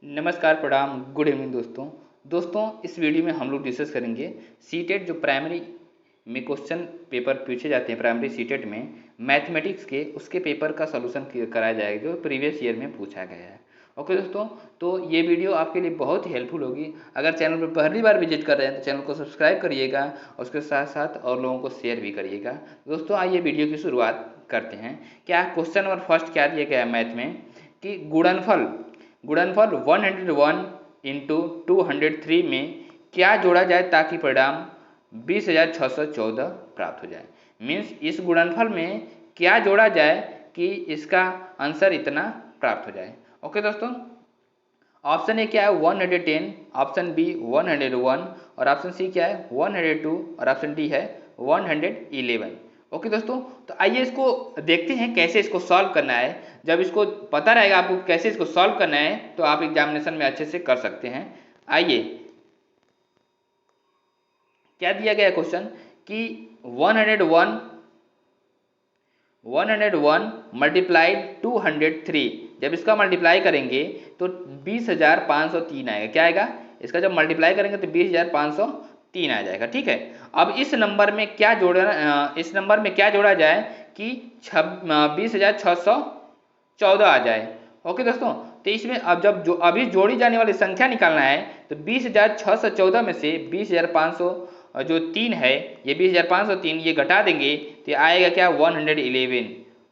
नमस्कार, प्रणाम, good evening दोस्तों। इस वीडियो में हम लोग डिस्कस करेंगे सीटेट जो प्राइमरी में क्वेश्चन पेपर पूछे जाते हैं प्राइमरी सीटेट में मैथमेटिक्स के, उसके पेपर का सॉल्यूशन कराया जाएगा जो प्रीवियस ईयर में पूछा गया है। ओके दोस्तों, तो ये वीडियो आपके लिए बहुत ही हेल्पफुल होगी। अगर चैनल पर पहली बार विजिट कर रहे हैं तो चैनल को सब्सक्राइब करिएगा और उसके साथ साथ और लोगों को शेयर भी करिएगा। दोस्तों आइए वीडियो की शुरुआत करते हैं। क्या क्वेश्चन नंबर फर्स्ट क्या दिया गया है मैथ में कि गुणनफल 101 इंटू 203 में क्या जोड़ा जाए ताकि परिणाम 20,614 प्राप्त हो जाए। मीन्स इस गुणनफल में क्या जोड़ा जाए कि इसका आंसर इतना प्राप्त हो जाए। ओके दोस्तों, ऑप्शन ए क्या है 110, ऑप्शन बी 101 और ऑप्शन सी क्या है 102 और ऑप्शन डी है 111। ओके दोस्तों, तो आइए इसको देखते हैं कैसे इसको सॉल्व करना है। जब इसको पता रहेगा आपको कैसे इसको सॉल्व करना है तो आप एग्जामिनेशन में अच्छे से कर सकते हैं। आइए, क्या दिया गया क्वेश्चन कि 101 मल्टीप्लाइड 203, जब इसका मल्टीप्लाई करेंगे तो 20,503 आएगा। क्या आएगा? इसका जब मल्टीप्लाई करेंगे तो 20,503 आ जाएगा। ठीक है, अब इस नंबर में क्या जोड़ा जाए कि 20,614 आ जाए। ओके दोस्तों, तो इसमें अब जब अभी जोड़ी जाने वाली संख्या निकालना है तो 20,614 में से 20,500 जो 3 है, ये 20,503 ये घटा देंगे तो आएगा क्या 111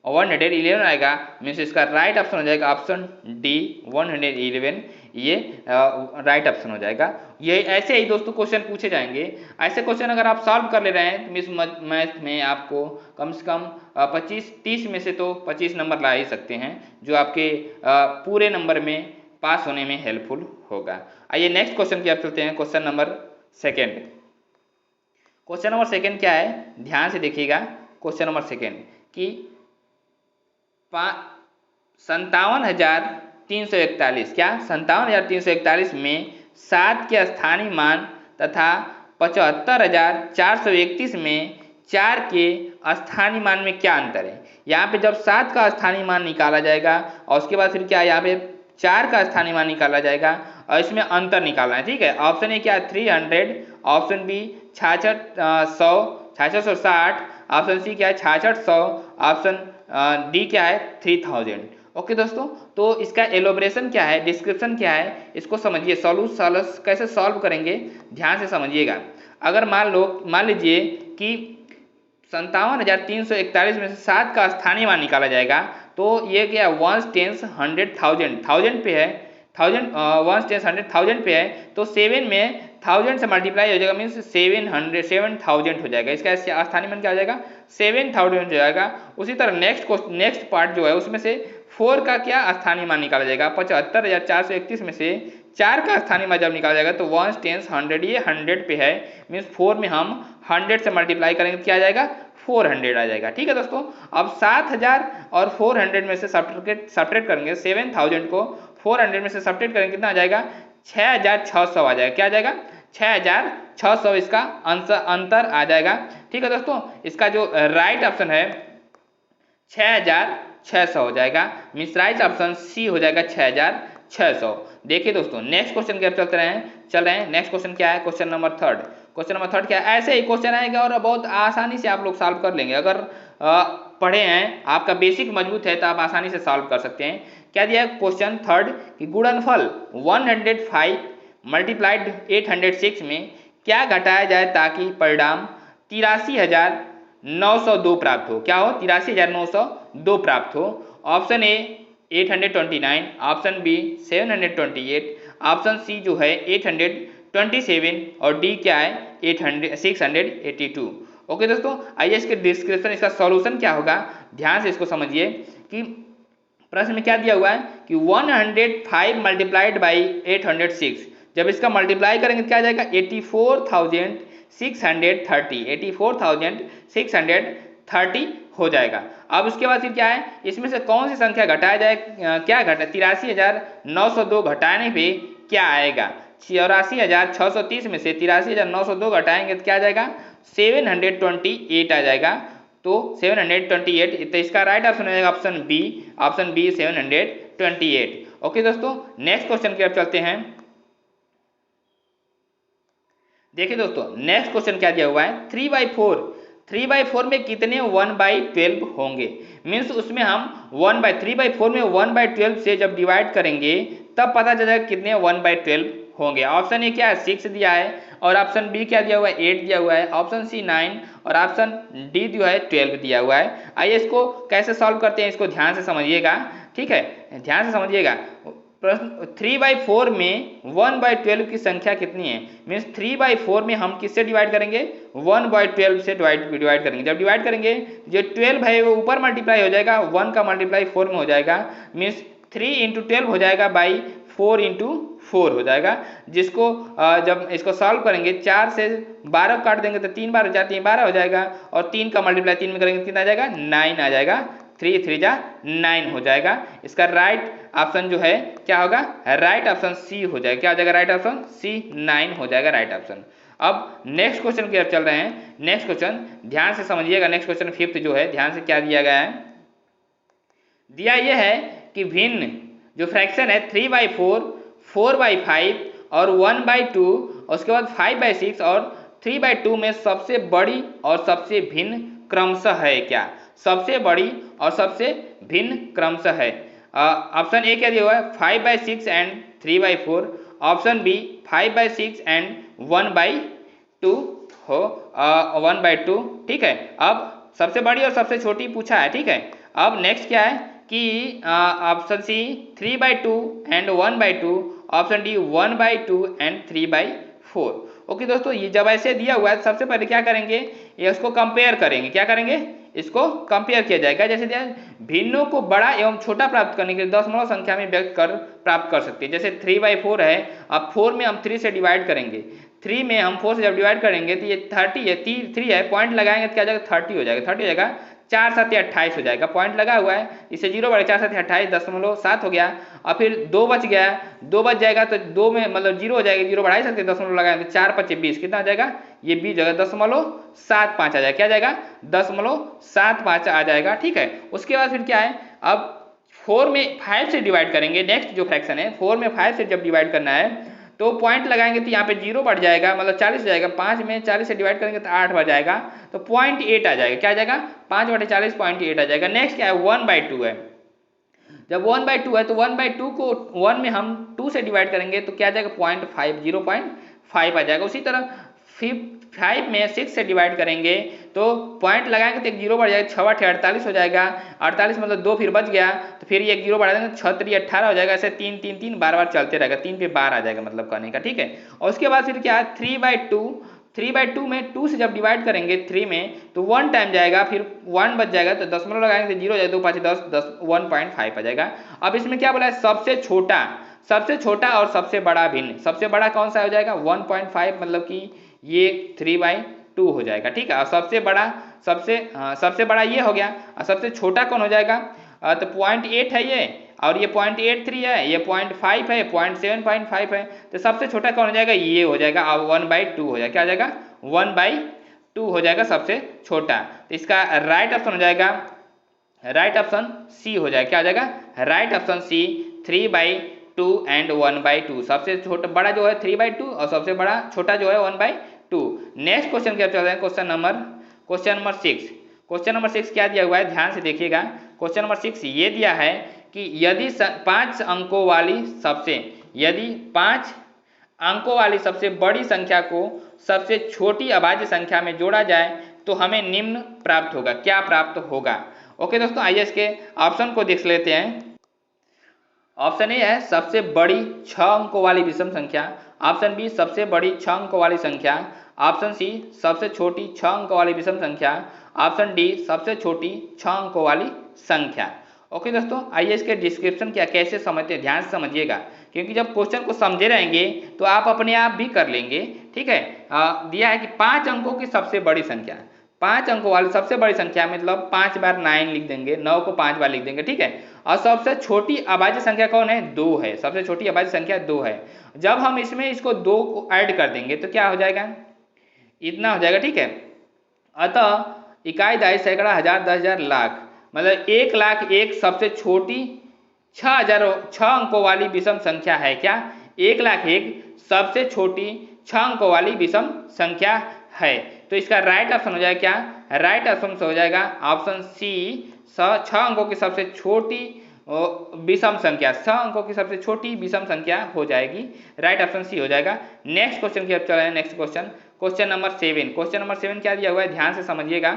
और 111 आएगा। मीन्स इसका राइट ऑप्शन हो जाएगा ऑप्शन डी 111। ये राइट ऑप्शन हो जाएगा। ये ऐसे ही दोस्तों क्वेश्चन पूछे जाएंगे। ऐसे क्वेश्चन अगर आप सॉल्व कर ले रहे हैं तो मिस मैथ में आपको कम से कम 25-30 में से तो 25 नंबर ला ही सकते हैं, जो आपके पूरे नंबर में पास होने में हेल्पफुल होगा। आइए नेक्स्ट क्वेश्चन की आप चलते हैं। क्वेश्चन नंबर सेकेंड क्या है, ध्यान से देखिएगा। क्वेश्चन नंबर सेकेंड कि 57,341, क्या 57,341 में 7 के स्थानीय मान तथा 75,431 में 4 के स्थानीय मान में क्या अंतर है। यहाँ पे जब 7 का स्थानीय मान निकाला जाएगा और उसके बाद फिर क्या यहाँ पे 4 का स्थानीय मान निकाला जाएगा और इसमें अंतर निकालना है। ठीक है, ऑप्शन ए क्या है 300, ऑप्शन बी 6660, ऑप्शन सी क्या है 6600, ऑप्शन डी क्या है 3000। ओके दोस्तों, तो इसका एलोब्रेशन क्या है, डिस्क्रिप्शन क्या है, इसको समझिए। सॉल्यूशन कैसे सॉल्व करेंगे ध्यान से समझिएगा। अगर मान लीजिए कि 57,341 में से 7 का स्थानीय मान निकाला जाएगा तो ये क्या 1 10 100 1000 पे है, 1 10 100 पे है तो 7 में 1000 से मल्टीप्लाई हो जाएगा। मीन्स 7000 हो जाएगा। इसका स्थानीय मान क्या हो जाएगा 7000 हो जाएगा। उसी तरह नेक्स्ट पार्ट जो है उसमें से 4 का क्या स्थानीय मान निकाला जाएगा। 75,431 में से 4 का स्थानीय मान जब निकाला जाएगा तो 1 10 100, ये 100 पे है। मीन्स 4 में हम 100 से मल्टीप्लाई करेंगे तो क्या आ जाएगा 400 आ जाएगा। ठीक है दोस्तों, अब 7000 और 400 में से सब्ट्रैक्ट करेंगे, 7000 को 400 में से सब्ट्रैक्ट करेंगे कितना आ जाएगा 6,600 आ जाएगा। क्या आ जाएगा 6,600, इसका अंतर आ जाएगा। ठीक है दोस्तों, इसका जो राइट ऑप्शन है 6,600 हो जाएगा। मीन्स राइट ऑप्शन सी हो जाएगा 6,600। देखिए दोस्तों नेक्स्ट क्वेश्चन की आप चल रहे हैं। नेक्स्ट क्वेश्चन क्या है, क्वेश्चन नंबर थर्ड क्या है। ऐसे ही क्वेश्चन आएगा और बहुत आसानी से आप लोग सॉल्व कर लेंगे। अगर पढ़े हैं, आपका बेसिक मजबूत है तो आप आसानी से सॉल्व कर सकते हैं। क्या दिया है क्वेश्चन थर्ड कि गुणनफल 105 मल्टीप्लाइड 806 में क्या घटाया जाए ताकि परिणाम 83,902 प्राप्त हो। क्या हो 83,902 प्राप्त हो। Option A 829, option B 728, option C जो है 827 और डी क्या है 682। ओके दोस्तों, आइए इसके डिस्क्रिप्शन, इसका सॉल्यूशन क्या होगा ध्यान से इसको समझिए कि प्रश्न में क्या दिया हुआ है कि 105 मल्टीप्लाइड बाई 806, जब इसका मल्टीप्लाई करेंगे तो क्या आ जाएगा 84,630 हो जाएगा। अब उसके बाद फिर क्या है, इसमें से कौन सी संख्या घटाया जाए, क्या घटा 83,902 घटाने पे क्या आएगा। 84,630 में से 83,902 घटाएंगे तो क्या आ जाएगा 728 आ जाएगा। तो 728, तो इसका राइट ऑप्शन हो जाएगा ऑप्शन बी 728। ओके दोस्तों, नेक्स्ट क्वेश्चन की ओर चलते हैं। देखिए दोस्तों, नेक्स्ट क्वेश्चन क्या दिया हुआ है, 3/4 में कितने 1/12 होंगे। मीन्स उसमें हम 3/4 में 1/12 से जब डिवाइड करेंगे तब पता चलेगा कितने 1/12 होंगे। ऑप्शन ए क्या है, 6 दिया है, और ऑप्शन बी क्या दिया हुआ है, 8 दिया हुआ है, ऑप्शन सी 9, और ऑप्शन डी जो है 12 दिया हुआ है। आइए इसको कैसे सॉल्व करते हैं, इसको ध्यान से समझिएगा, ठीक है, ध्यान से समझिएगा। प्रश्न 3/4 में 1/12 की संख्या कितनी है। मीन्स 3/4 में हम किससे डिवाइड करेंगे, 1/12 से डिवाइड करेंगे। जब डिवाइड करेंगे जो 12 है वो ऊपर मल्टीप्लाई हो जाएगा, 1 का मल्टीप्लाई 4 में हो जाएगा। मीन्स 3 × 12 हो जाएगा बाई 4 × 4 हो जाएगा, जिसको जब इसको सॉल्व करेंगे 4 से 12 काट देंगे तो 3 बार हो जाती है, 12 हो जाएगा, और 3 का मल्टीप्लाई 3 में करेंगे कितना आ जाएगा, 9 आ जाएगा, 3 3 जा 9 हो जाएगा। इसका राइट ऑप्शन जो है क्या होगा, राइट ऑप्शन सी हो जाएगा। क्या हो जाएगा, राइट ऑप्शन सी, 9 हो जाएगा राइट ऑप्शन। अब नेक्स्ट क्वेश्चन की ओर चल रहे हैं। नेक्स्ट क्वेश्चन ध्यान से समझिएगा। नेक्स्ट क्वेश्चन 5th जो है, ध्यान से क्या दिया गया है, दिया यह है कि भिन्न जो फ्रैक्शन है 3/4, 4/5 और 1/2, उसके बाद 5/6 और 3/2 में सबसे बड़ी और सबसे भिन्न क्रमशः है क्या। सबसे बड़ी और सबसे भिन्न क्रमशः है। ऑप्शन ए क्या दिया हुआ है, 5/6 एंड 3/4, ऑप्शन बी 5/6 एंड 1/2 हो, 1/2, ठीक है। अब सबसे बड़ी और सबसे छोटी पूछा है, ठीक है। अब नेक्स्ट क्या है कि option C 3/2 and 1/2, option D 1/2 and 3/4। Okay दोस्तों, ये जब ऐसे दिया हुआ है सबसे पहले क्या करेंगे, ये इसको कंपेयर करेंगे। क्या करेंगे, इसको कंपेयर किया जाएगा। जैसे दिया भिन्नों को बड़ा एवं छोटा प्राप्त करने के लिए दशमलव संख्या में व्यक्त कर प्राप्त कर सकते हैं। जैसे 3/4 है, अब 4 में हम 3 से डिवाइड करेंगे, 3 में हम 4 से जब डिवाइड करेंगे तो ये 30 है, 3 है, पॉइंट लगाएंगे तो क्या जाएगा, 30 हो जाएगा, 30 हो जाएगा, 4 7 28 हो जाएगा, पॉइंट लगा हुआ है, इससे 0 बढ़े, 4 7 28 0.7 हो गया। और फिर 2 बच गया, 2 बच जाएगा तो 2 में मतलब 0 हो जाएगा, 0 बढ़ा ही सकते, दशमलव लगाएंगे तो 4 5 20, कितना आ जाएगा, ये 20 जगह 0.75 आ जाएगा। क्या जाएगा, 0.75 आ जाएगा, ठीक है। उसके बाद फिर क्या है, अब 4 में 5 से डिवाइड करेंगे। नेक्स्ट जो फ्रैक्शन है 4 में 5 से जब डिवाइड करना है तो पॉइंट लगाएंगे तो यहाँ पे 0 बढ़ जाएगा, मतलब 40 हो जाएगा, 5 में 40 से डिवाइड करेंगे तो 8 बढ़ जाएगा, तो 0.8 आ जाएगा। क्या आ जाएगा, 5/40 0.8 आ जाएगा। नेक्स्ट क्या है, 1/2 है, जब 1/2 है तो 1/2 को 1 में हम 2 से डिवाइड करेंगे तो क्या आ जाएगा, 0.5, 0.5 आ जाएगा। उसी तरह 5 में 6 से डिवाइड करेंगे तो पॉइंट लगाएंगे तो एक 0 बढ़ जाएगा, 6 8 48 हो जाएगा, 48 मतलब 2 फिर बच गया, तो फिर ये एक 0 बढ़ा देंगे, 6 3 18 हो जाएगा। ऐसे 3 3 3 बार बार चलते रहेगा, 3 पे 12 आ जाएगा मतलब करने का, ठीक है। और उसके बाद फिर क्या है, 3/2 में 2 से जब डिवाइड करेंगे 3 में तो 1 टाइम जाएगा, फिर 1 बच जाएगा, तो दशमलव लगाएंगे तो 0 हो जाएगा, 2 5 10 1.5 आ जाएगा। अब इसमें क्या बोला है, सबसे छोटा और सबसे बड़ा भिन्न। सबसे बड़ा कौन सा हो जाएगा, 1.5, मतलब कि ये 3/2 हो जाएगा, ठीक है। और सबसे बड़ा ये हो गया, और सबसे छोटा कौन हो जाएगा, तो 0.8 है ये, और ये 0.83 है, ये 0.5 है, 0.75 है, तो सबसे छोटा कौन हो जाएगा, ये हो जाएगा, और 1/2 हो जाएगा। क्या हो जाएगा, 1/2 हो जाएगा सबसे छोटा। तो इसका राइट ऑप्शन हो जाएगा, राइट ऑप्शन सी हो जाएगा। क्या हो जाएगा, राइट ऑप्शन सी, 3/2 एंड 1/2। सबसे छोटा बड़ा जो है 3/2 और सबसे बड़ा छोटा जो है 1/2। नेक्स्ट क्वेश्चन क्या चल रहा है, क्वेश्चन नंबर 6। क्वेश्चन नंबर 6 क्या दिया हुआ है, ध्यान से देखिएगा। क्वेश्चन नंबर 6 ये दिया है कि यदि 5 अंकों वाली सबसे बड़ी संख्या को सबसे छोटी अभाज्य संख्या में जोड़ा जाए तो हमें निम्न प्राप्त होगा। क्या प्राप्त होगा। ओके दोस्तों, आइए इसके ऑप्शन को देख लेते हैं। ऑप्शन ए है सबसे बड़ी 6 अंकों वाली विषम संख्या, ऑप्शन बी सबसे बड़ी 6 अंकों वाली संख्या, ऑप्शन सी सबसे छोटी 6 अंकों वाली विषम संख्या, ऑप्शन डी सबसे छोटी 6 अंकों वाली संख्या। ओके दोस्तों, आइए इसके डिस्क्रिप्शन क्या कैसे समझते हैं, ध्यान से समझिएगा, क्योंकि जब क्वेश्चन को समझे रहेंगे तो आप अपने आप भी कर लेंगे, ठीक है। दिया है कि 5 अंकों की सबसे बड़ी संख्या, 5 अंकों वाली सबसे बड़ी संख्या, मतलब 5 बार 9 लिख देंगे, 9 को 5 बार लिख देंगे, ठीक है। और सबसे छोटी अभाज्य संख्या कौन है, 2 है, सबसे छोटी अभाज्य संख्या 2 है। जब हम इसमें इसको 2 को ऐड कर देंगे तो क्या हो जाएगा, इतना हो जाएगा, ठीक है। अतः इकाई, दहाई, सैकड़ा, हजार, 10,000, लाख, मतलब 1 लाख एक सबसे छोटी छह अंकों वाली विषम संख्या है क्या? 1,01,000 सबसे छोटी 6 अंकों वाली विषम संख्या है। तो इसका राइट ऑप्शन हो जाएगा क्या? राइट ऑप्शन हो जाएगा ऑप्शन सी, 6 अंकों की सबसे छोटी विषम संख्या, 6 अंकों की सबसे छोटी विषम संख्या हो जाएगी। राइट ऑप्शन सी हो जाएगा। नेक्स्ट क्वेश्चन की अब चल रहे हैं। Next question, question number 7। Question number 7 क्या दिया हुआ है, ध्यान से समझिएगा।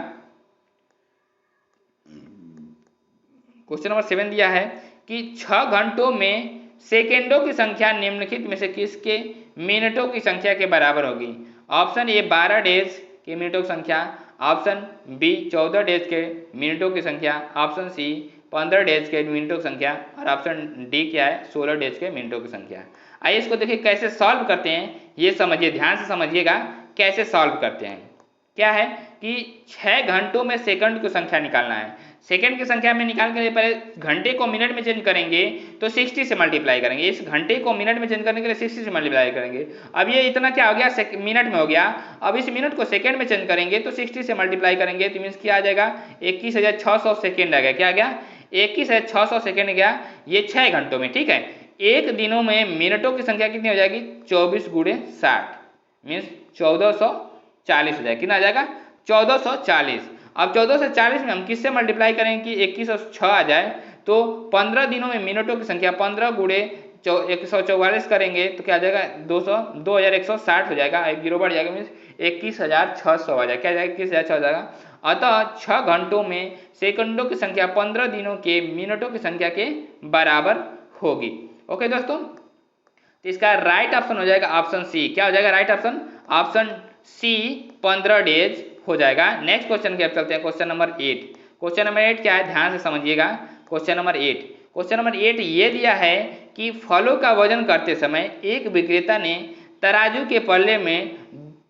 क्वेश्चन नंबर 7 दिया है कि 6 घंटों में सेकेंडों की संख्या निम्नलिखित में से किसके मिनटों की संख्या के बराबर होगी? ऑप्शन ए 12 डेज के मिनटों की संख्या, ऑप्शन बी 14 डेज के मिनटों की संख्या, ऑप्शन सी 15 डेज के मिनटों की संख्या और ऑप्शन डी क्या है, 16 डेज के मिनटों की संख्या। आइए इसको देखिए कैसे सॉल्व करते हैं, ये समझिए, ध्यान से समझिएगा कैसे सॉल्व करते हैं। क्या है कि 6 घंटों में सेकंड की संख्या निकालना है। सेकंड की संख्या में निकाल के पहले घंटे को मिनट में चेंज करेंगे तो 60 से मल्टीप्लाई करेंगे। इस घंटे को मिनट में चेंज करने के लिए 60 से मल्टीप्लाई करेंगे। अब ये इतना क्या हो गया, मिनट में हो गया। अब इस मिनट को सेकंड में चेंज करेंगे तो 60 से मल्टीप्लाई करेंगे तो मीन्स क्या आ जाएगा, 21,600 सेकेंड आ गया। क्या आ गया, 21,600 सेकेंड गया। ये 6 घंटों में, ठीक है। एक दिनों में मिनटों की संख्या कितनी हो जाएगी, 24 × 60 मीन्स 1440 हो जाएगा। कितना आ जाएगा, 1440। अब 1440 में हम किससे मल्टीप्लाई करेंगे कि 2106 आ जाए, तो 15 दिनों में मिनटों की संख्या 15 × 144 करेंगे तो क्या आ जाएगा, 2160 हो जाएगा। एक जीरो बढ़ जाएगा मीन्स 21,600 आ जाएगा। क्या जाएगा, 21,600 हो जाएगा। अतः 6 घंटों में सेकंडों की संख्या 15 दिनों के मिनटों की संख्या के बराबर होगी। ओके दोस्तों, तो इसका राइट ऑप्शन हो जाएगा ऑप्शन सी। क्या हो जाएगा right option, option C 15 days हो जाएगा। नेक्स्ट क्वेश्चन की अब चलते हैं, क्वेश्चन नंबर 8। क्वेश्चन नंबर 8 क्या है, ध्यान से समझिएगा। क्वेश्चन नंबर 8, क्वेश्चन नंबर 8 ये दिया है कि फलों का वजन करते समय एक विक्रेता ने तराजू के पल्ले में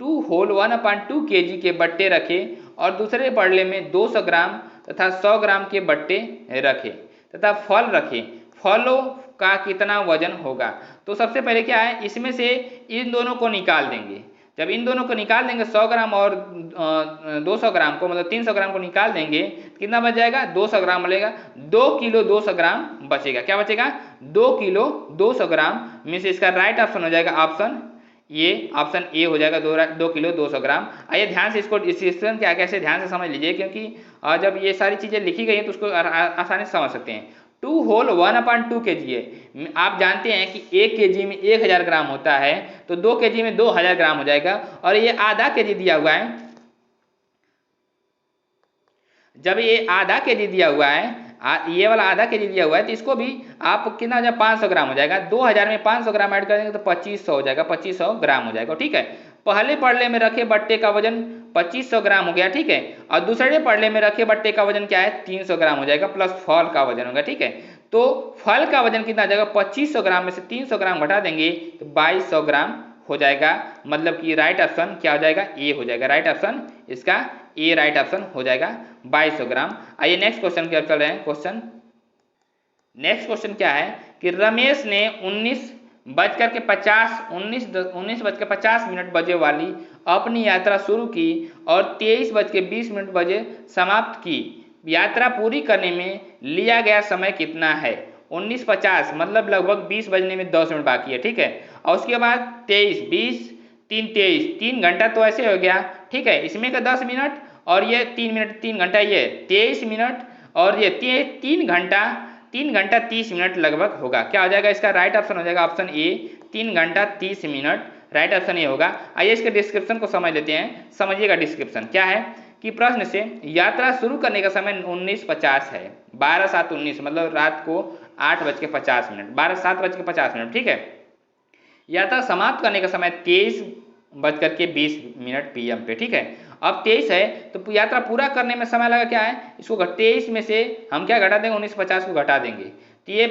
2 होल 1/2 kg के बट्टे रखे और दूसरे पल्ले में 200 ग्राम तथा 100 ग्राम के बट्टे रखे तथा फल रखे। फलों का कितना वजन होगा? तो सबसे पहले क्या है, इसमें से इन दोनों को निकाल देंगे। जब इन दोनों को निकाल देंगे 100 ग्राम और 200 ग्राम को, मतलब 300 ग्राम को निकाल देंगे, कितना बच जाएगा, 200 ग्राम मिलेगा। 2 किलो 200 ग्राम बचेगा। क्या बचेगा, 2 किलो 200 ग्राम। मीन्स इसका राइट ऑप्शन हो जाएगा ऑप्शन ये, ऑप्शन ए हो जाएगा 2 किलो 200 ग्राम। आइए ध्यान से इसको डिस्क्रिप्शन क्या कैसे ध्यान से समझ लीजिए, क्योंकि जब ये सारी चीज़ें लिखी गई हैं तो उसको आसानी से समझ सकते हैं। 2 होल 1/2 kg है। आप जानते हैं कि 1 kg में 1000 ग्राम होता है, तो 2 kg में 2000 ग्राम हो जाएगा। और ये आधा kg दिया हुआ है, जब ये आधा kg दिया हुआ है, ये वाला आधा kg दिया हुआ है, तो इसको भी आप कितना हो जाएगा, 500 ग्राम हो जाएगा। 2000 में 500 ग्राम ऐड करेंगे तो 2500 हो जाएगा, 2500 ग्राम हो जाएगा। ठीक है, पहले पड़ले में रखे बट्टे का वजन 2500 ग्राम हो गया। ठीक है, और दूसरे पड़ले में रखे बट्टे का वजन क्या है, 300 ग्राम हो जाएगा, प्लस फल का वजन होगा। ठीक है, तो फल का वजन कितना आ जाएगा, 2500 ग्राम में से 300 ग्राम घटा देंगे तो 2200 ग्राम हो जाएगा। मतलब कि राइट ऑप्शन क्या हो जाएगा, ए हो जाएगा। राइट ऑप्शन इसका ए राइट ऑप्शन हो जाएगा, 2200 ग्राम। आइए नेक्स्ट क्वेश्चन की ओर चल रहे हैं। क्वेश्चन नेक्स्ट क्वेश्चन क्या है कि रमेश ने 19:50 बजे वाली अपनी यात्रा शुरू की और 23:20 बजे समाप्त की। यात्रा पूरी करने में लिया गया समय कितना है? 19:50 मतलब लगभग 20 बजने में 10 मिनट बाकी है। ठीक है, और उसके बाद 23, 20, 3 3 घंटा तो ऐसे हो गया। ठीक है, इसमें का 10 मिनट और ये 3 मिनट, 3 घंटा, ये 23 मिनट और ये 3 घंटा, 3 घंटा 30 मिनट लगभग होगा। क्या हो जाएगा, इसका राइट ऑप्शन हो जाएगा ऑप्शन ए, 3 घंटा 30 मिनट। राइट ऑप्शन ये होगा। आइए इसके डिस्क्रिप्शन को समझ लेते हैं। समझिएगा डिस्क्रिप्शन क्या है कि प्रश्न से यात्रा शुरू करने का समय 19:50 है, 12:07:19 मतलब रात को 8:50, 12:07:50। ठीक है, यात्रा समाप्त करने का समय 23:20 PM पे। ठीक है, अब 23 है तो यात्रा पूरा करने में समय लगा क्या है, इसको 23 में से हम क्या घटा देंगे, 19:50 को घटा देंगे। तो ये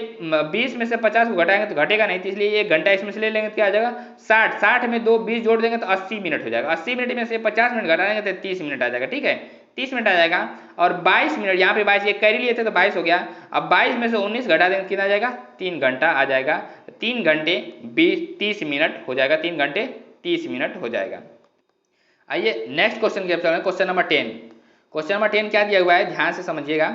20 में से 50 को घटाएंगे तो घटेगा नहीं, तो इसलिए 1 घंटा इसमें से ले लेंगे तो क्या आ जाएगा 60, 60 में 2 20 जोड़ देंगे तो 80 मिनट हो जाएगा। 80 मिनट में से 50 मिनट घटा देंगे तो 30 मिनट आ जाएगा। ठीक है, 30 मिनट आ जाएगा। और 22 मिनट, यहाँ पे 22 एक कैरी लिए थे तो 22 हो गया। अब 22 में से 19 घटा देंगे कितना आ जाएगा, 3 घंटा आ जाएगा। 3 घंटे 30 मिनट हो जाएगा, 3 घंटे 30 मिनट हो जाएगा। आइए नेक्स्ट क्वेश्चन की तरफ, क्वेश्चन नंबर 10। क्वेश्चन नंबर 10 क्या दिया हुआ है, ध्यान से समझिएगा।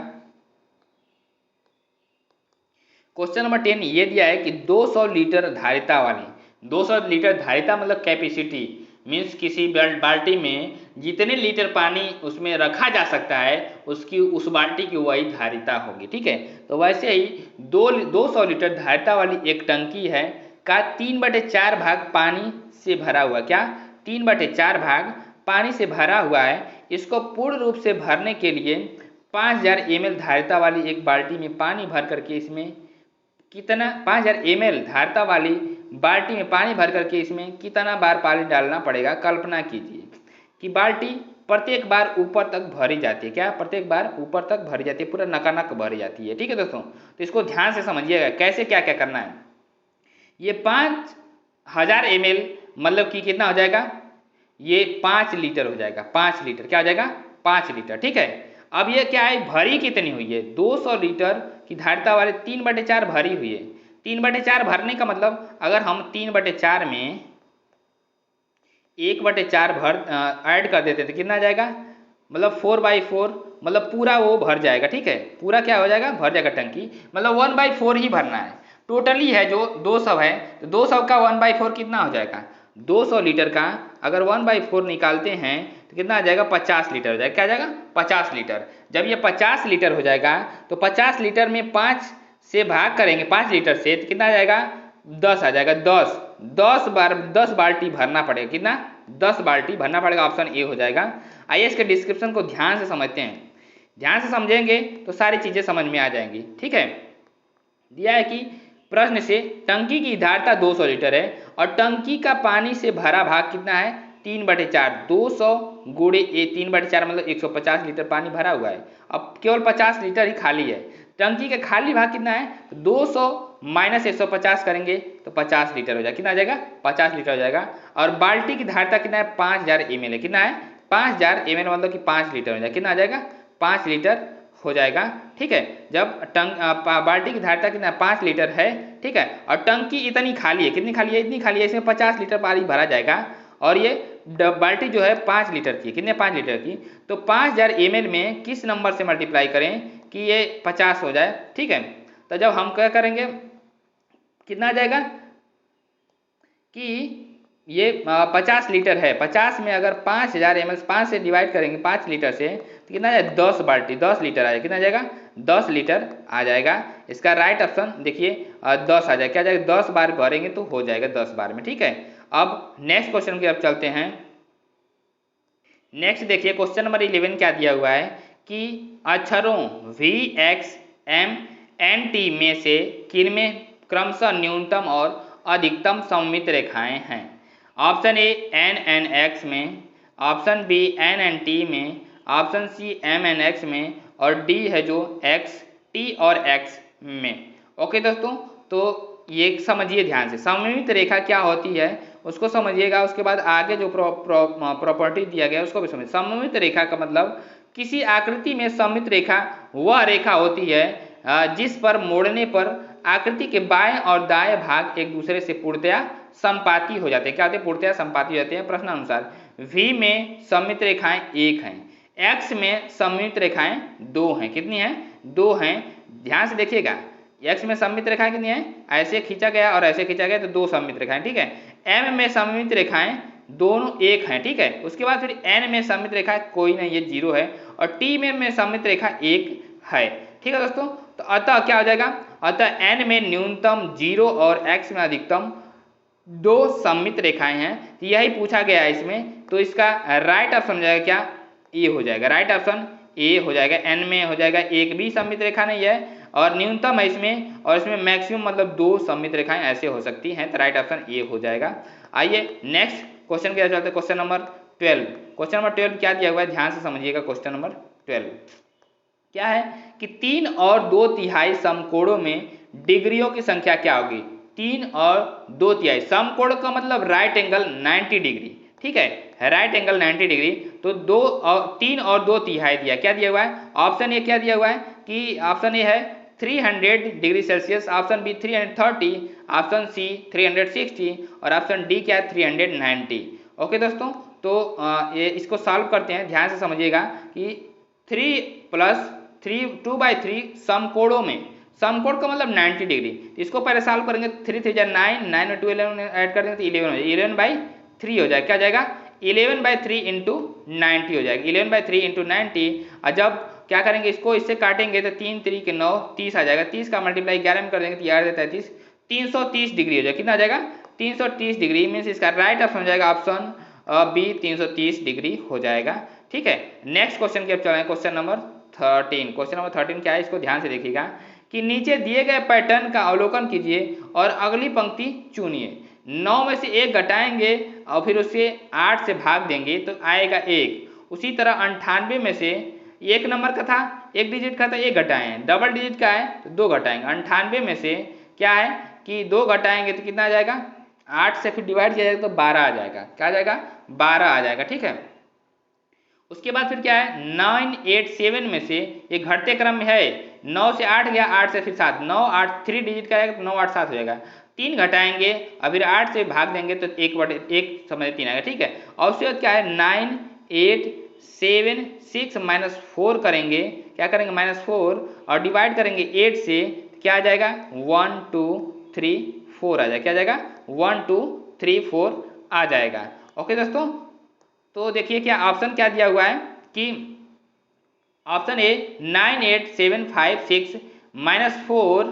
क्वेश्चन नंबर 10 ये दिया है कि 200 लीटर धारिता वाली, 200 लीटर धारिता मतलब कैपेसिटी, मीन्स किसी बाल्टी में जितने लीटर पानी उसमें रखा जा सकता है उसकी उस बाल्टी की वही धारिता होगी। ठीक है, तो वैसे ही 200 लीटर धारिता वाली एक टंकी है का 3/4 भाग पानी से भरा हुआ, क्या 3/4 भाग पानी से भरा हुआ है। इसको पूर्ण रूप से भरने के लिए 5000 ml धारिता वाली एक बाल्टी में पानी भर करके इसमें कितना 5000 ml धारिता वाली बाल्टी में पानी भर करके इसमें कितना बार पानी डालना पड़ेगा। कल्पना कीजिए कि बाल्टी प्रत्येक बार ऊपर तक भरी जाती है, क्या प्रत्येक बार ऊपर तक भरी जाती है, पूरा नकानक भरी जाती है। ठीक है दोस्तों, तो इसको ध्यान से समझिएगा कैसे क्या क्या करना है। ये 5000 ml मतलब कि कितना हो जाएगा, ये 5 लीटर हो जाएगा, 5 लीटर क्या हो जाएगा, 5 लीटर। ठीक है, अब ये क्या है, भरी कितनी हुई है, 200 लीटर की धारिता वाले 3/4 भरी हुई है। 3/4 भरने का मतलब अगर हम 3/4 में 1/4 ऐड कर देते तो कितना आ जाएगा, मतलब 4/4 मतलब पूरा वो भर जाएगा। ठीक है, पूरा क्या हो जाएगा, भर जाएगा टंकी, मतलब 1/4 ही भरना है। टोटली है जो 200 है, तो 200 का 1/4 कितना हो जाएगा, 200 लीटर का अगर 1/4 निकालते हैं तो कितना आ जाएगा, 50 लीटर हो जाएगा। क्या आ जाएगा, 50 लीटर। जब ये 50 लीटर हो जाएगा तो 50 लीटर में 5 से भाग करेंगे 5 लीटर से तो कितना आ जाएगा, 10 आ जाएगा। 10 बाल्टी भरना पड़ेगा, कितना 10 बाल्टी भरना पड़ेगा, ऑप्शन ए हो जाएगा। आइए इसके डिस्क्रिप्शन को ध्यान से समझते हैं, ध्यान से समझेंगे तो सारी चीज़ें समझ में आ जाएंगी। ठीक है, दिया है कि प्रश्न से टंकी की धारिता 200 लीटर है और टंकी का पानी से भरा भाग कितना है, 3/4, 200 गुणे 3/4 मतलब 150 लीटर पानी भरा हुआ है। अब केवल 50 लीटर ही खाली है, टंकी का खाली भाग कितना है, 200 माइनस 150 करेंगे तो 50 लीटर हो जाएगा। कितना आ जाएगा, 50 लीटर हो जाएगा। और बाल्टी की धारिता कितना है, 5000 ml है। कितना है, 5000 ml मतलब कि 5 लीटर हो जाएगा। कितना आ जाएगा, 5 लीटर हो जाएगा। ठीक है, जब बाल्टी की धारिता कितना 5 लीटर है। ठीक है, और टंकी इतनी खाली है, कितनी खाली है, इतनी खाली है, इसमें 50 लीटर पानी भरा जाएगा और ये बाल्टी जो है 5 लीटर की, कितने 5 लीटर की, तो 5000 ml में किस नंबर से मल्टीप्लाई करें कि ये 50 हो जाए। ठीक है, तो जब हम क्या करेंगे कितना आ जाएगा कि ये 50 लीटर है, 50 में अगर 5000 ml 5 से डिवाइड करेंगे 5 लीटर से तो कितना आ जाएगा, 10 बाल्टी 10 लीटर आ जाएगा। कितना आ जाएगा, 10 लीटर आ जाएगा। इसका राइट ऑप्शन देखिए 10 आ जाएगा। क्या आ जाएगा, 10 बार भरेंगे तो हो जाएगा 10 बार में। ठीक है, अब नेक्स्ट क्वेश्चन की तरफ चलते हैं। नेक्स्ट देखिए क्वेश्चन नंबर 11 क्या दिया हुआ है कि अक्षरों VXMNT में से किनमें क्रमशः न्यूनतम और अधिकतम सममित रेखाएं हैं। ऑप्शन ए NNX में, ऑप्शन बी NNT में, ऑप्शन सी MNX में और डी है जो XT और X में। ओके दोस्तों, तो ये समझिए ध्यान से, सममित रेखा क्या होती है उसको समझिएगा, उसके बाद आगे जो प्रॉपर्टी दिया गया है उसको भी समझिए। सममित रेखा का मतलब किसी आकृति में सममित रेखा वह रेखा होती है जिस पर मोड़ने पर आकृति के बाएं और दाएं भाग एक दूसरे से पूर्णतया संपाती हो जाते हैं। क्या होते हैं, पूर्णतया संपाती हो जाते हैं। प्रश्नानुसार V में सममित रेखाएं 1 हैं, X में सममित रेखाएं 2 हैं। कितनी हैं, 2 हैं। ध्यान से देखिएगा, X में सममित रेखाएं कितनी हैं, ऐसे खींचा गया और ऐसे खींचा गया तो 2 सममित रेखाएं। ठीक है, M में सममित रेखाएं दोनों 1 हैं। ठीक है, उसके बाद फिर N में सममित रेखा कोई नहीं, ये 0 है और T में सममित रेखा 1 है। ठीक है दोस्तों, तो अतः क्या हो जाएगा, अतः N में न्यूनतम 0 और X में अधिकतम 2 सममित रेखाएं हैं। तो यही पूछा गया है इसमें, तो इसका राइट ऑप्शन हो जाएगा क्या, ए हो जाएगा। राइट ऑप्शन ए हो जाएगा। N में हो जाएगा एक भी सममित रेखा नहीं है और न्यूनतम है इसमें, और इसमें मैक्सिमम मतलब 2 सममित रेखाएं ऐसे हो सकती हैं, तो राइट ऑप्शन ए हो जाएगा। आइए नेक्स्ट क्वेश्चन क्या चलते हैं, क्वेश्चन नंबर 12। क्वेश्चन नंबर 12 क्या दिया हुआ है, ध्यान से समझिएगा। क्वेश्चन नंबर 12 क्या है कि 3 और 2/3 समकोणों में डिग्रियों की संख्या क्या होगी। 3 और 2/3 समकोण का मतलब राइट एंगल 90 डिग्री। ठीक है, राइट एंगल 90 डिग्री, तो 3 और 2/3 दिया। क्या दिया हुआ है, ऑप्शन ए क्या दिया हुआ है कि ऑप्शन ए है 300 degree Celsius, option B 330, option C 360 और ऑप्शन डी क्या है 390। ओके दोस्तों, तो ये इसको सॉल्व करते हैं। ध्यान से समझिएगा कि 3 + 3 2/3 समकोणों में, समकोण का मतलब 90 डिग्री। इसको पहले सॉल्व करेंगे, 3 3 जा 9, 9 में 2 11 ऐड कर देंगे तो 11 हो जाएगा, 11/3 हो जाएगा। क्या जाएगा 11/3 इंटू 90 हो जाएगा, 11/3 इंटू 90। और जब क्या करेंगे इसको इससे काटेंगे तो 3 3 के 9 30 आ जाएगा, 30 का मल्टीप्लाई 11 में कर देंगे तो 11 33, 330 डिग्री हो जाएगा। कितना आ जाएगा 330 डिग्री। मीन्स इसका राइट ऑप्शन हो जाएगा ऑप्शन बी 330 डिग्री हो जाएगा। ठीक है, नेक्स्ट क्वेश्चन की अब चलें, क्वेश्चन नंबर 13। क्वेश्चन नंबर 13 क्या है, इसको ध्यान से देखिएगा कि नीचे दिए गए पैटर्न का अवलोकन कीजिए और अगली पंक्ति चुनिए। 9 में से 1 घटाएंगे और फिर उसे 8 से भाग देंगे तो आएगा 1। उसी तरह 98 में से 1 नंबर का था, 1 डिजिट का था, 1 घटाए हैं, डबल डिजिट का है तो 2 घटाएंगे। 98 में से क्या है कि 2 घटाएंगे तो कितना आ जाएगा, 8 से फिर डिवाइड किया जाएगा तो 12 आ जाएगा। क्या आ जाएगा 12 आ जाएगा। ठीक है, उसके बाद फिर क्या है 987 में से ये घटते क्रम में है, 9 से 8 गया, 8 से फिर 7, 9 8 3 डिजिट का आएगा तो 9 8 7 हो जाएगा। 3 घटाएंगे और फिर 8 से भाग देंगे तो 1/1 समझ 3 आएगा। ठीक है, और उसके बाद क्या है 9 8 7 6 -4 करेंगे, क्या करेंगे -4 और डिवाइड करेंगे 8 से, क्या आ जाएगा 1 2 3 4 आ जाएगा। क्या आ जाएगा 1 2 3 4 आ जाएगा। ओके दोस्तों, तो देखिए क्या ऑप्शन क्या दिया हुआ है कि ऑप्शन ए 98756 -4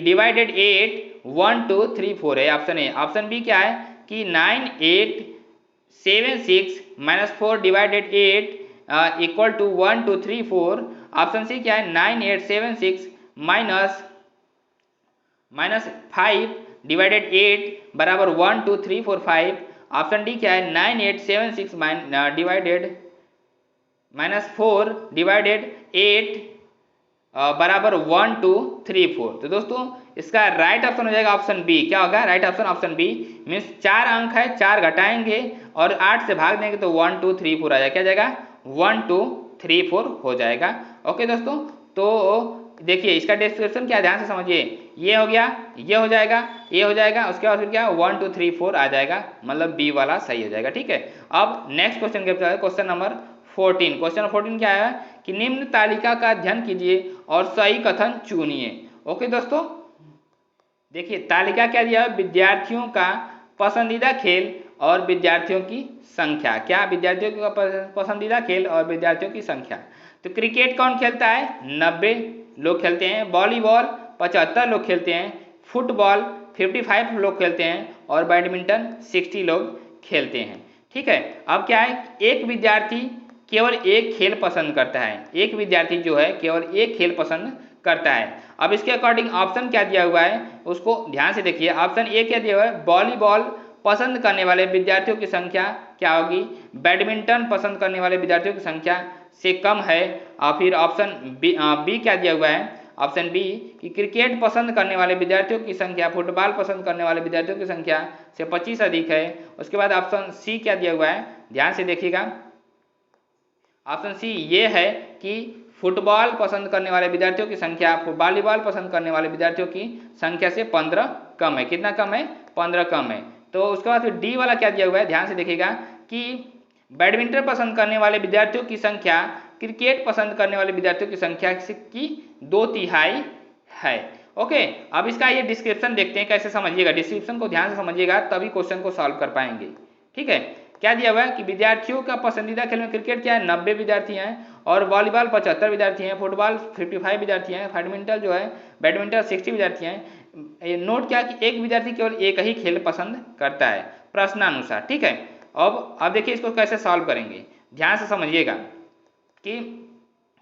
डिवाइडेड 8 1 2 3 4 है ऑप्शन ए। ऑप्शन बी क्या है कि 9876 -4 divided 8 equal to 1 2 3 4। Option C क्या है 9876 -5 डिवाइडेड 8 बराबर 1 2 3 4 5। ऑप्शन डी क्या है 9876 डिवाइडेड -4 डिवाइडेड 8 बराबर 1 2 3 4। तो दोस्तों इसका राइट ऑप्शन हो जाएगा ऑप्शन बी। क्या होगा right option option B. Means 4 अंक है, 4 घटाएंगे और 8 से भाग देंगे तो 1 2 3 4 आ जाएगा। क्या जाएगा 1 2 3 4 हो जाएगा। ओके दोस्तों, तो देखिए इसका डिस्क्रिप्शन क्या ध्यान से समझिए, ये हो गया, ये हो जाएगा, ये हो जाएगा, उसके बाद फिर क्या 1 2 3 4 आ जाएगा, मतलब बी वाला सही हो जाएगा। ठीक है, अब नेक्स्ट क्वेश्चन के क्वेश्चन नंबर 14। क्वेश्चन 14 क्या है कि निम्न तालिका का अध्ययन कीजिए और सही कथन चुनिए। ओके दोस्तों, देखिए तालिका क्या दिया है, विद्यार्थियों का पसंदीदा खेल और विद्यार्थियों की संख्या। क्या विद्यार्थियों का पसंदीदा खेल और विद्यार्थियों की संख्या। तो क्रिकेट कौन खेलता है 90 लोग खेलते हैं, वॉलीबॉल 75 लोग खेलते हैं, फुटबॉल 55 लोग खेलते हैं और बैडमिंटन 60 लोग खेलते हैं। ठीक है, अब क्या है एक विद्यार्थी केवल एक खेल पसंद करता है, एक विद्यार्थी जो है केवल एक खेल पसंद करता है। अब इसके अकॉर्डिंग ऑप्शन क्या दिया हुआ है उसको ध्यान से देखिए। ऑप्शन ए क्या दिया हुआ है, वॉलीबॉल पसंद करने वाले विद्यार्थियों की संख्या क्या होगी, बैडमिंटन पसंद करने वाले विद्यार्थियों की संख्या से कम है। और फिर ऑप्शन बी क्या दिया हुआ है, ऑप्शन बी कि क्रिकेट पसंद करने वाले विद्यार्थियों की संख्या फुटबॉल पसंद करने वाले विद्यार्थियों की संख्या से 25 अधिक है। उसके बाद ऑप्शन सी क्या दिया हुआ है, ध्यान से देखिएगा। ऑप्शन सी ये है कि फुटबॉल पसंद करने वाले विद्यार्थियों की संख्या वॉलीबॉल पसंद करने वाले विद्यार्थियों की संख्या से 15 कम है। कितना कम है 15 कम है। तो उसके बाद फिर डी वाला क्या दिया हुआ है, ध्यान से देखिएगा कि बैडमिंटन पसंद करने वाले विद्यार्थियों की संख्या क्रिकेट पसंद करने वाले विद्यार्थियों की संख्या की 2/3 है। ओके, अब इसका ये डिस्क्रिप्शन देखते हैं कैसे समझिएगा, डिस्क्रिप्शन को ध्यान से समझिएगा तभी क्वेश्चन को सॉल्व कर पाएंगे। ठीक है, क्या दिया हुआ है कि विद्यार्थियों का पसंदीदा खेल में क्रिकेट क्या है 90 विद्यार्थी हैं और वॉलीबॉल 75 विद्यार्थी हैं, फुटबॉल 55 विद्यार्थी हैं, बैडमिंटन जो है बैडमिंटन 60 विद्यार्थी हैं। नोट क्या कि एक विद्यार्थी केवल एक ही खेल पसंद करता है प्रश्नानुसार। ठीक है, अब देखिए इसको कैसे सॉल्व करेंगे, ध्यान से समझिएगा कि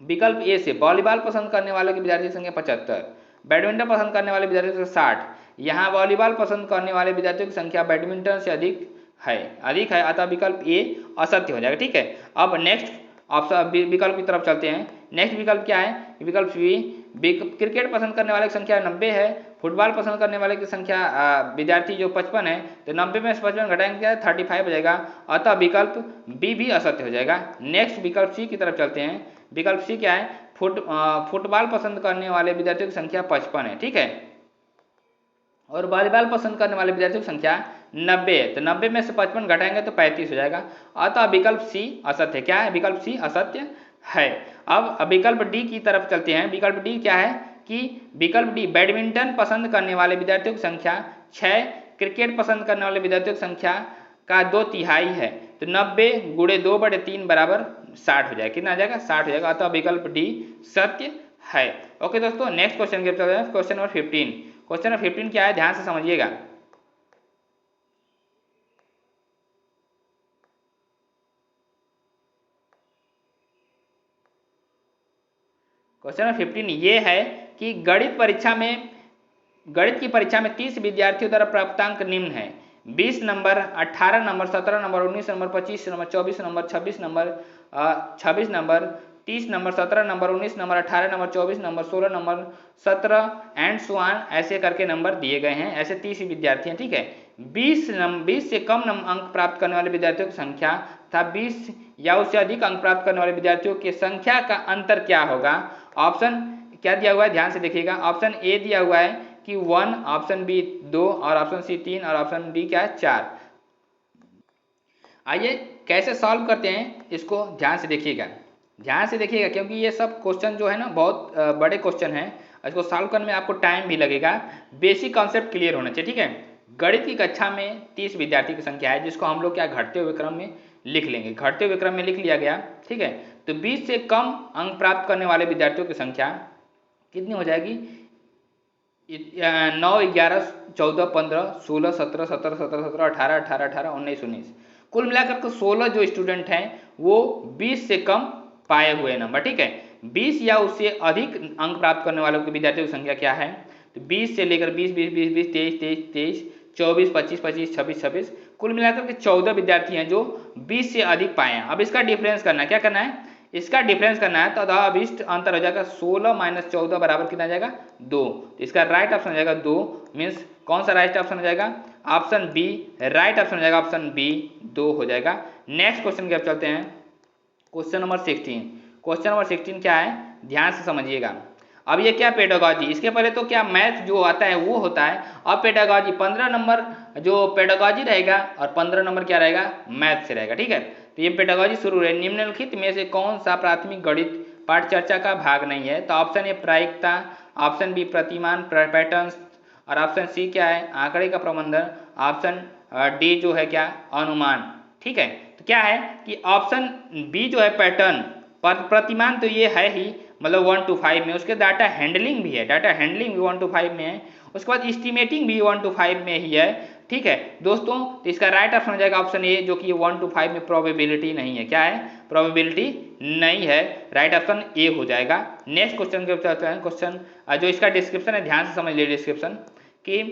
विकल्प ए से वॉलीबॉल पसंद करने वाले की विद्यार्थी की संख्या 75, बैडमिंटन पसंद करने वाले विद्यार्थियों की संख्या 60, यहाँ वॉलीबॉल पसंद करने वाले विद्यार्थियों की संख्या बैडमिंटन से अधिक है, अतः विकल्प ए असत्य हो जाएगा। ठीक है, अब नेक्स्ट ऑप्शन विकल्प की तरफ चलते हैं। नेक्स्ट विकल्प क्या है, विकल्प बी क्रिकेट पसंद करने वाले की संख्या 90 है, फुटबॉल पसंद करने वाले की संख्या विद्यार्थी जो 55 है, तो 90 में से 55 घटाएंगे क्या 35 हो जाएगा, अतः विकल्प बी भी असत्य हो जाएगा। नेक्स्ट विकल्प सी की तरफ चलते हैं। विकल्प सी क्या है, फुटबॉल पसंद करने वाले विद्यार्थियों की संख्या 55 है। ठीक है, और वॉलीबॉल पसंद करने वाले विद्यार्थियों की संख्या 90 है, तो 90 में से 55 घटाएंगे तो 35 हो जाएगा, अतः विकल्प सी असत्य है। क्या है, विकल्प सी असत्य है। अब विकल्प डी की तरफ चलते हैं। विकल्प डी क्या है कि विकल्प डी बैडमिंटन पसंद करने वाले विद्यार्थियों की संख्या 6, क्रिकेट पसंद करने वाले विद्यार्थियों की संख्या का 2/3 है। तो 90 गुणे 2/3 बराबर 60 हो जाएगा। कितना आ जाएगा? 60 हो जाएगा। अतः विकल्प डी सत्य है। ओके दोस्तों, नेक्स्ट क्वेश्चन के चलते हैं। Question number 15। क्वेश्चन नंबर 15 क्या है, ध्यान से समझिएगा। क्वेश्चन नंबर 15 ये है कि गणित की परीक्षा में 30 विद्यार्थियों द्वारा प्राप्तांक निम्न है। 20 number, 18 number, 17 number, 19 number, 25 number, 24 number, 26 number, 30 number, 17 number, 19 number, 18 number, 24 number, 16 number, 17 and so on ऐसे करके नंबर दिए गए हैं। ऐसे 30 विद्यार्थी हैं, ठीक है। 20 से कम अंक प्राप्त करने वाले विद्यार्थियों की संख्या तथा 20 या उससे अधिक अंक प्राप्त करने वाले विद्यार्थियों की संख्या का अंतर क्या होगा? ऑप्शन क्या दिया हुआ है, ध्यान से देखिएगा। ऑप्शन ए दिया हुआ है कि 1, ऑप्शन बी 2 और ऑप्शन सी 3 और ऑप्शन डी क्या है 4। आइए कैसे सॉल्व करते हैं इसको ध्यान से देखिएगा। ध्यान से देखिएगा क्योंकि ये सब क्वेश्चन जो है ना बहुत बड़े क्वेश्चन हैं। इसको सॉल्व करने में आपको टाइम भी लगेगा। बेसिक कॉन्सेप्ट क्लियर होना चाहिए, ठीक है। गणित की कक्षा में 30 विद्यार्थी की संख्या है, जिसको हम लोग क्या घटते हुए क्रम में लिख लेंगे। घटते हुए क्रम में लिख लिया गया, ठीक है। तो 20 से कम अंक प्राप्त करने वाले विद्यार्थियों की संख्या कितनी हो जाएगी? 9, 11, 14, 15, 16, 17, 17, 17, 17, 18, 18, 18, 19, 19, कुल मिलाकर के 16 जो स्टूडेंट हैं वो 20 से कम पाए हुए नंबर, ठीक है। 20 या उससे अधिक अंक प्राप्त करने वालों के विद्यार्थियों की संख्या क्या है? तो 20 से लेकर 20, 20, 20, 20, 23, 23, 23, 24, 25, 25, 26, 26, कुल मिलाकर के 14 विद्यार्थी हैं जो 20 से अधिक पाए हैं। अब इसका डिफरेंस करना है, क्या करना है? इसका डिफरेंस करना है। तो अभिष्ट अंतर हो जाएगा 16 - 14 बराबर कितना आ जाएगा? 2। तो इसका राइट ऑप्शन हो जाएगा 2। मीन्स कौन सा राइट ऑप्शन हो जाएगा? ऑप्शन बी राइट ऑप्शन हो जाएगा। ऑप्शन बी 2 हो जाएगा। नेक्स्ट क्वेश्चन की ओर चलते हैं। Question number 16। क्वेश्चन नंबर 16 क्या है, ध्यान से समझिएगा। अब ये क्या पेडागॉजी, इसके पहले तो क्या मैथ जो आता है वो होता है। अब पेडागॉजी 15 नंबर जो पेडागॉजी रहेगा और 15 नंबर क्या रहेगा? मैथ से रहेगा, ठीक है। तो ये पेडागॉजी शुरू है। निम्नलिखित में से कौन सा प्राथमिक गणित पाठ चर्चा का भाग नहीं है? तो ऑप्शन ए प्रायिकता, ऑप्शन बी प्रतिमान पैटर्न्स और ऑप्शन सी क्या है? आंकड़े का प्रबंधन, ऑप्शन डी जो है क्या? अनुमान, ठीक है। तो क्या है कि ऑप्शन बी जो है पैटर्न, प्रतिमान तो ये है ही, मतलब 1 to 5 में। उसके डाटा हैंडलिंग भी है, डाटा हैंडलिंग भी 1 to 5 में है। उसके बाद एस्टिमेटिंग भी 1 to 5 में ही है, ठीक है दोस्तों। तो इसका राइट ऑप्शन हो जाएगा ऑप्शन ए, जो कि 1 to 5 में प्रोबेबिलिटी नहीं है। क्या है? प्रोबेबिलिटी नहीं है। राइट ऑप्शन ए हो जाएगा। नेक्स्ट क्वेश्चन के चलते हैं। क्वेश्चन जो इसका डिस्क्रिप्शन है, ध्यान से समझ लीजिए डिस्क्रिप्शन कि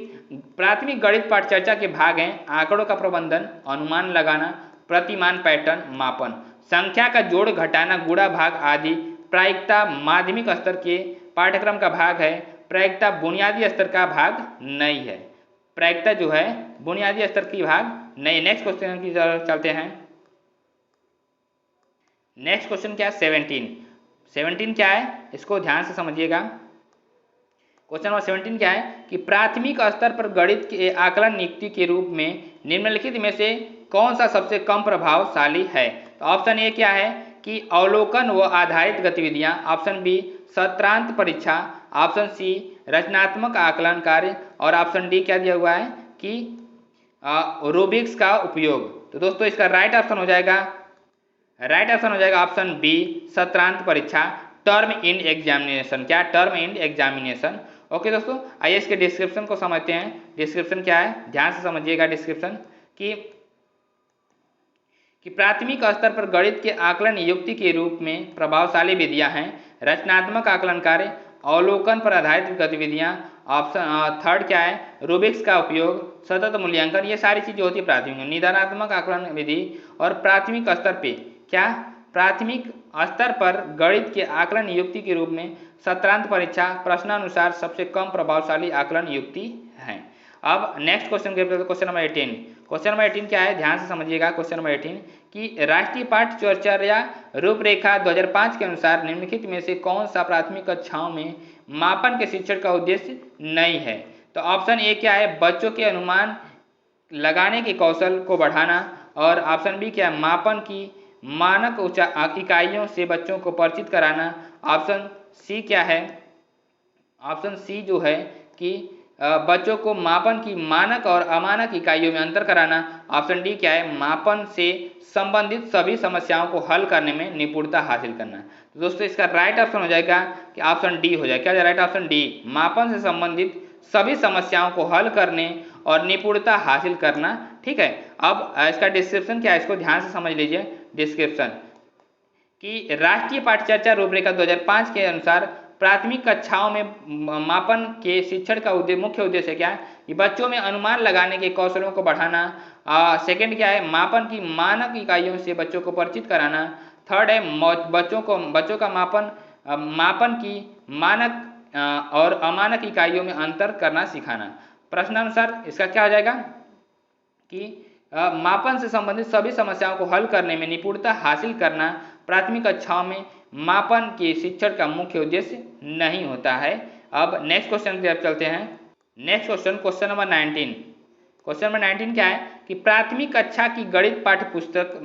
प्राथमिक गणित पाठ चर्चा के भाग हैं आंकड़ों का प्रबंधन, अनुमान लगाना, प्रतिमान पैटर्न, मापन, संख्या का जोड़ घटाना, गुणा भाग आदि। प्रायिकता माध्यमिक स्तर के पाठ्यक्रम का भाग है। प्रायिकता बुनियादी स्तर का भाग नहीं है। प्रायिकता जो है बुनियादी स्तर की भाग नहीं। नेक्स्ट क्वेश्चन की चलते हैं। नेक्स्ट क्वेश्चन क्या है? 17 क्या है, इसको ध्यान से समझिएगा। क्वेश्चन नंबर 17 क्या है कि प्राथमिक स्तर पर गणित के आकलन नियुक्ति के रूप में निम्नलिखित में से कौन सा सबसे कम प्रभावशाली है? तो ऑप्शन ए क्या है कि अवलोकन व आधारित गतिविधियां, ऑप्शन बी सत्रांत परीक्षा, ऑप्शन सी रचनात्मक आकलन कार्य और ऑप्शन डी क्या दिया हुआ है कि रूबिक्स का उपयोग। तो दोस्तों इसका राइट ऑप्शन हो जाएगा ऑप्शन बी सत्रांत परीक्षा, टर्म इंड एग्जामिनेशन। क्या? Term end examination. ओके दोस्तों, आइए इसके डिस्क्रिप्शन को समझते हैं। डिस्क्रिप्शन क्या है, ध्यान से समझिएगा डिस्क्रिप्शन कि प्राथमिक स्तर पर गणित के आकलन युक्ति के रूप में प्रभावशाली विधियां हैं रचनात्मक आकलन कार्य, अवलोकन पर आधारित गतिविधियां, ऑप्शन थर्ड क्या है रूबिक्स का उपयोग, सतत मूल्यांकन। ये सारी चीजें होती है प्राथमिक। निदानात्मक आकलन विधि और प्राथमिक स्तर पे क्या? प्राथमिक स्तर पर गणित के आकलन युक्ति के रूप में सत्रांत परीक्षा प्रश्नानुसार सबसे कम प्रभावशाली आकलन युक्ति है। अब नेक्स्ट क्वेश्चन के क्वेश्चन नंबर 18। क्वेश्चन नंबर 18 क्या है, ध्यान से समझिएगा। क्वेश्चन नंबर 18 कि राष्ट्रीय पाठ्यचर्या रूपरेखा 2005 के अनुसार निम्नलिखित में से कौन सा प्राथमिक कक्षाओं में मापन के शिक्षण का उद्देश्य नहीं है? तो ऑप्शन ए क्या है बच्चों के अनुमान लगाने के कौशल को बढ़ाना और ऑप्शन बी क्या है मापन की मानक इकाइयों से बच्चों को परिचित कराना, ऑप्शन सी क्या है ऑप्शन सी जो है कि बच्चों को मापन की मानक और अमानक इकाइयों में अंतर कराना। ऑप्शन डी क्या है, मापन से संबंधित सभी समस्याओं को हल करने में निपुणता हासिल करना। तो दोस्तों इसका राइट ऑप्शन हो जाएगा कि ऑप्शन डी हो जाएगा। क्या राइट ऑप्शन डी, मापन से संबंधित सभी समस्याओं को हल करने और निपुणता हासिल करना। ठीक है, अब इसका डिस्क्रिप्शन क्या है, इसको ध्यान से समझ लीजिए। डिस्क्रिप्शन कि राष्ट्रीय पाठ्यचर्या रूपरेखा 2005 के अनुसार प्राथमिक कक्षाओं में मापन के शिक्षण का मुख्य उद्देश्य क्या है, कि बच्चों में अनुमान लगाने के कौशलों को बढ़ाना। सेकंड क्या है, मापन की मानक इकाइयों से बच्चों को परिचित कराना। थर्ड है बच्चों का मापन की मानक और अमानक इकाइयों में अंतर करना सिखाना। प्रश्नानुसार इसका क्या हो जाएगा कि मापन से संबंधित सभी समस्याओं को हल करने में निपुणता हासिल करना प्राथमिक कक्षाओं में मापन के शिक्षण का मुख्य उद्देश्य नहीं होता है। अब नेक्स्ट क्वेश्चन की तरफ चलते हैं। Next question, question number 19। Question number 19 क्या है कि प्राथमिक कक्षा की गणित पाठ्यपुस्तक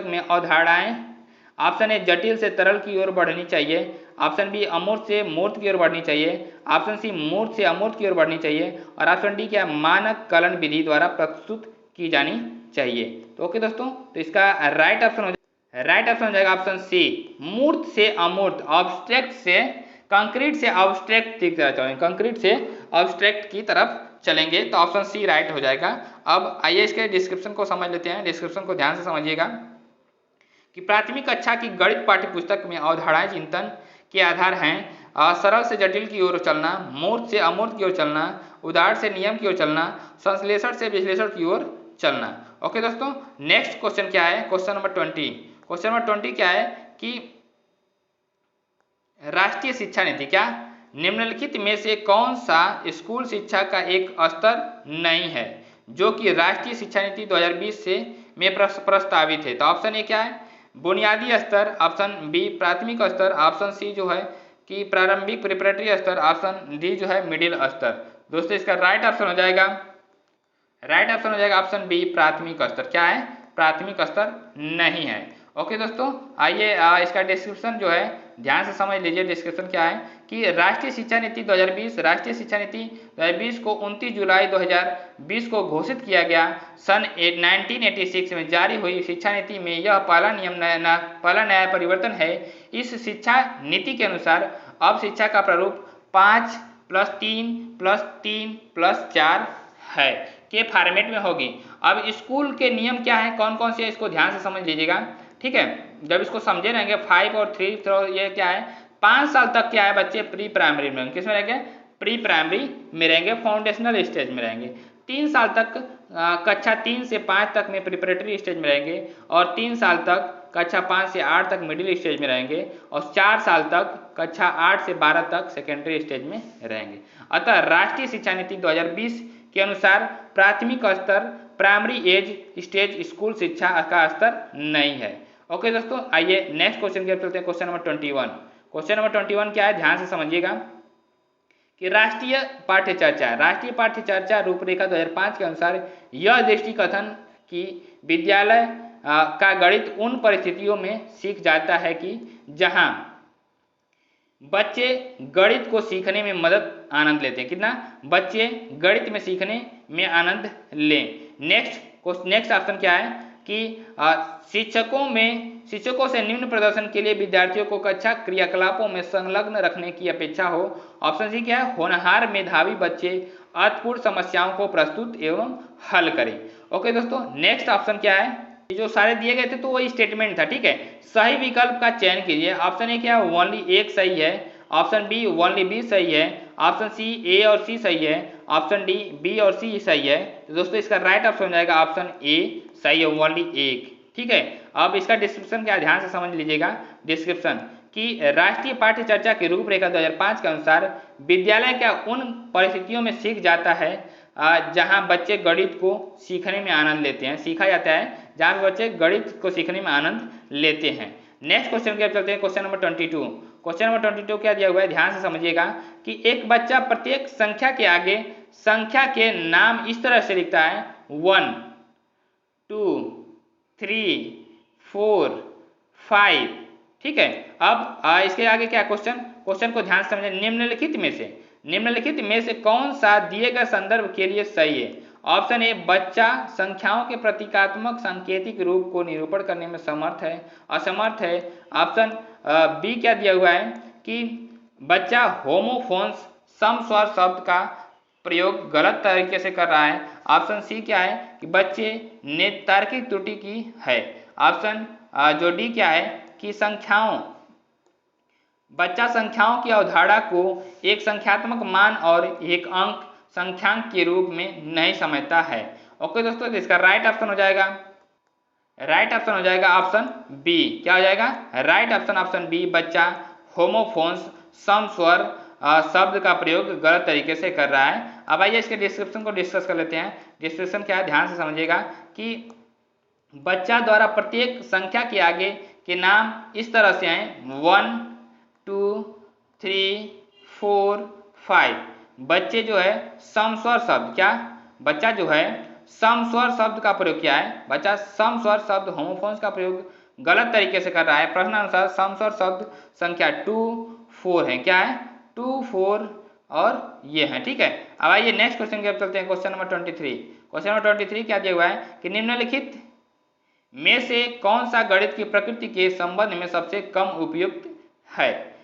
में अवधारणाएं, ऑप्शन ए जटिल से तरल की ओर बढ़नी चाहिए, ऑप्शन बी अमूर्त से मूर्त की ओर बढ़नी चाहिए, ऑप्शन सी मूर्त से अमूर्त की ओर बढ़नी चाहिए, और ऑप्शन डी क्या मानक कलन विधि द्वारा प्रस्तुत की जानी चाहिए। तो ओके दोस्तों, तो इसका राइट ऑप्शन हो जाएगा ऑप्शन सी, मूर्त से अमूर्त, ऑब्स्ट्रैक्ट से कंक्रीट से ऑब्स्ट्रैक्ट की तरफ चलेंगे, कंक्रीट से ऑब्स्ट्रैक्ट की तरफ चलेंगे। तो ऑप्शन सी राइट हो जाएगा। अब आइए इसके डिस्क्रिप्शन को समझ लेते हैं। डिस्क्रिप्शन को ध्यान से समझिएगा कि प्राथमिक कक्षा की गणित पाठ्यपुस्तक में अवधारणाएं चिंतन के आधार हैं। सरल से जटिल की ओर चलना, मूर्त से अमूर्त की ओर चलना, उदाहरण से नियम की ओर चलना, संश्लेषण से विश्लेषण की ओर चलना। ओके दोस्तों, नेक्स्ट क्वेश्चन क्या है, क्वेश्चन नंबर 20। क्वेश्चन नंबर 20 क्या है कि राष्ट्रीय शिक्षा नीति क्या निम्नलिखित में से कौन सा स्कूल शिक्षा का एक स्तर नहीं है जो कि राष्ट्रीय शिक्षा नीति 2020 से में प्रस्तावित है। तो ऑप्शन ए क्या है, बुनियादी स्तर, ऑप्शन बी प्राथमिक स्तर, ऑप्शन सी जो है कि प्रारंभिक प्रिपरेटरी स्तर, ऑप्शन डी जो है मिडिल स्तर। दोस्तों इसका राइट ऑप्शन हो जाएगा ऑप्शन बी प्राथमिक स्तर। क्या है, प्राथमिक स्तर नहीं है। ओके दोस्तों, आइए इसका डिस्क्रिप्शन जो है ध्यान से समझ लीजिए। डिस्क्रिप्शन क्या है कि राष्ट्रीय शिक्षा नीति 2020 को 29 जुलाई 2020 को घोषित किया गया। सन 1986 में जारी हुई शिक्षा नीति में यह पहला नया परिवर्तन है। इस शिक्षा नीति के अनुसार अब शिक्षा का प्रारूप 5+3+3+4 है के फॉर्मेट में होगी। अब स्कूल के नियम क्या है, कौन कौन से, इसको ध्यान से समझ लीजिएगा। ठीक है, जब इसको समझे रहेंगे 5 और 3, तो ये क्या है, 5 साल तक क्या है बच्चे प्री प्राइमरी में, किस में रहेंगे, प्री प्राइमरी में रहेंगे, फाउंडेशनल स्टेज में रहेंगे। 3 साल तक कक्षा 3 से 5 तक में प्रिपरेटरी स्टेज में रहेंगे, और 3 साल तक कक्षा 5 से 8 तक मिडिल स्टेज में रहेंगे, और 4 साल तक कक्षा 8 से 12 तक सेकेंडरी स्टेज में रहेंगे। अतः राष्ट्रीय शिक्षा नीति 2020 के अनुसार प्राथमिक स्तर प्राइमरी एज स्टेज स्कूल शिक्षा का स्तर नहीं है। ओके दोस्तों, आइए नेक्स्ट क्वेश्चन की तरफ चलते हैं। Question number 21। क्वेश्चन नंबर 21 क्या है, ध्यान से समझिएगा कि राष्ट्रीय पाठ्यचर्या रूपरेखा 2005 के अनुसार यह दृष्टिकथन कि विद्यालय का गणित उन परिस्थितियों में सीख जाता है कि जहां बच्चे गणित को सीखने में आनंद लेते हैं। कितना, बच्चे गणित में सीखने में आनंद लें। नेक्स्ट ऑप्शन क्या है कि शिक्षकों से निम्न प्रदर्शन के लिए विद्यार्थियों को कक्षा क्रियाकलापों में संलग्न रखने की अपेक्षा हो। ऑप्शन सी क्या है, होनहार मेधावी बच्चे अर्थपूर्ण समस्याओं को प्रस्तुत एवं हल करें। ओके दोस्तों, नेक्स्ट ऑप्शन क्या है, जो सारे दिए गए थे तो वही स्टेटमेंट था। ठीक है, सही विकल्प का चयन कीजिए। ऑप्शन ए क्या है, ओनली एक सही है, ऑप्शन बी ओनली बी सही है, ऑप्शन सी ए और सी सही है, ऑप्शन डी बी और सी सही है। तो दोस्तों इसका राइट ऑप्शन हो जाएगा ऑप्शन ए सही है, ओनली एक। ठीक है, अब इसका डिस्क्रिप्शन क्या, ध्यान से समझ लीजिएगा। डिस्क्रिप्शन कि राष्ट्रीय पाठ्यचर्या की रूपरेखा 2005 के अनुसार विद्यालय क्या उन परिस्थितियों में सीख जाता है जहां बच्चे गणित को सीखने में आनंद लेते हैं, सीखा जाता है जहां बच्चे गणित को सीखने में आनंद लेते हैं। नेक्स्ट क्वेश्चन की तरफ चलते हैं। Question number 22। क्वेश्चन नंबर 22 क्या दिया हुआ है, ध्यान से समझिएगा कि एक बच्चा प्रत्येक संख्या के आगे संख्या के नाम इस तरह से लिखता है 1 2 3 4 5। ठीक है, अब इसके आगे क्या क्वेश्चन क्वेश्चन को ध्यान से समझें। निम्नलिखित में से कौन सा दिए गए संदर्भ के लिए सही है? ऑप्शन ए, बच्चा संख्याओं के प्रतीकात्मक सांकेतिक रूप को निरूपण करने में असमर्थ है। ऑप्शन बी क्या दिया हुआ है कि बच्चा होमोफोन्स सम स्वर शब्द का प्रयोग गलत तरीके से कर रहा है। ऑप्शन सी क्या है कि बच्चे ने तार्किक त्रुटि की है। ऑप्शन जो डी क्या है कि बच्चा संख्याओं की अवधारणा को एक संख्यात्मक मान और एक अंक संख्यांक के रूप में नहीं समझता है। ओके दोस्तों, इसका राइट ऑप्शन हो जाएगा ऑप्शन बी। क्या हो जाएगा? राइट ऑप्शन बी, बच्चा होमोफोन्स सम स्वर शब्द का प्रयोग गलत तरीके से कर रहा है। अब आइए इसके डिस्क्रिप्शन को डिस्कस कर लेते हैं। डिस्क्रिप्शन क्या है, ध्यान से समझिएगा कि बच्चा द्वारा प्रत्येक संख्या के आगे के नाम इस तरह से आए 1 2 3 4 5। बच्चे जो है समस्वर शब्द बच्चा जो है समस्वर शब्द का प्रयोग किया है। बच्चा समस्वर शब्द होमोफोन्स का प्रयोग गलत तरीके से कर रहा है। प्रश्नानुसार समस्वर शब्द संख्या 2 4 है। क्या है? 2 4 और ये है। ठीक है, अब आइए नेक्स्ट क्वेश्चन की तरफ चलते हैं। Question number 23। क्वेश्चन नंबर 23 क्या दिया हुआ है कि निम्नलिखित में से कौन सा गणित की प्रकृति के संबंध में सबसे कम उपयुक्त है?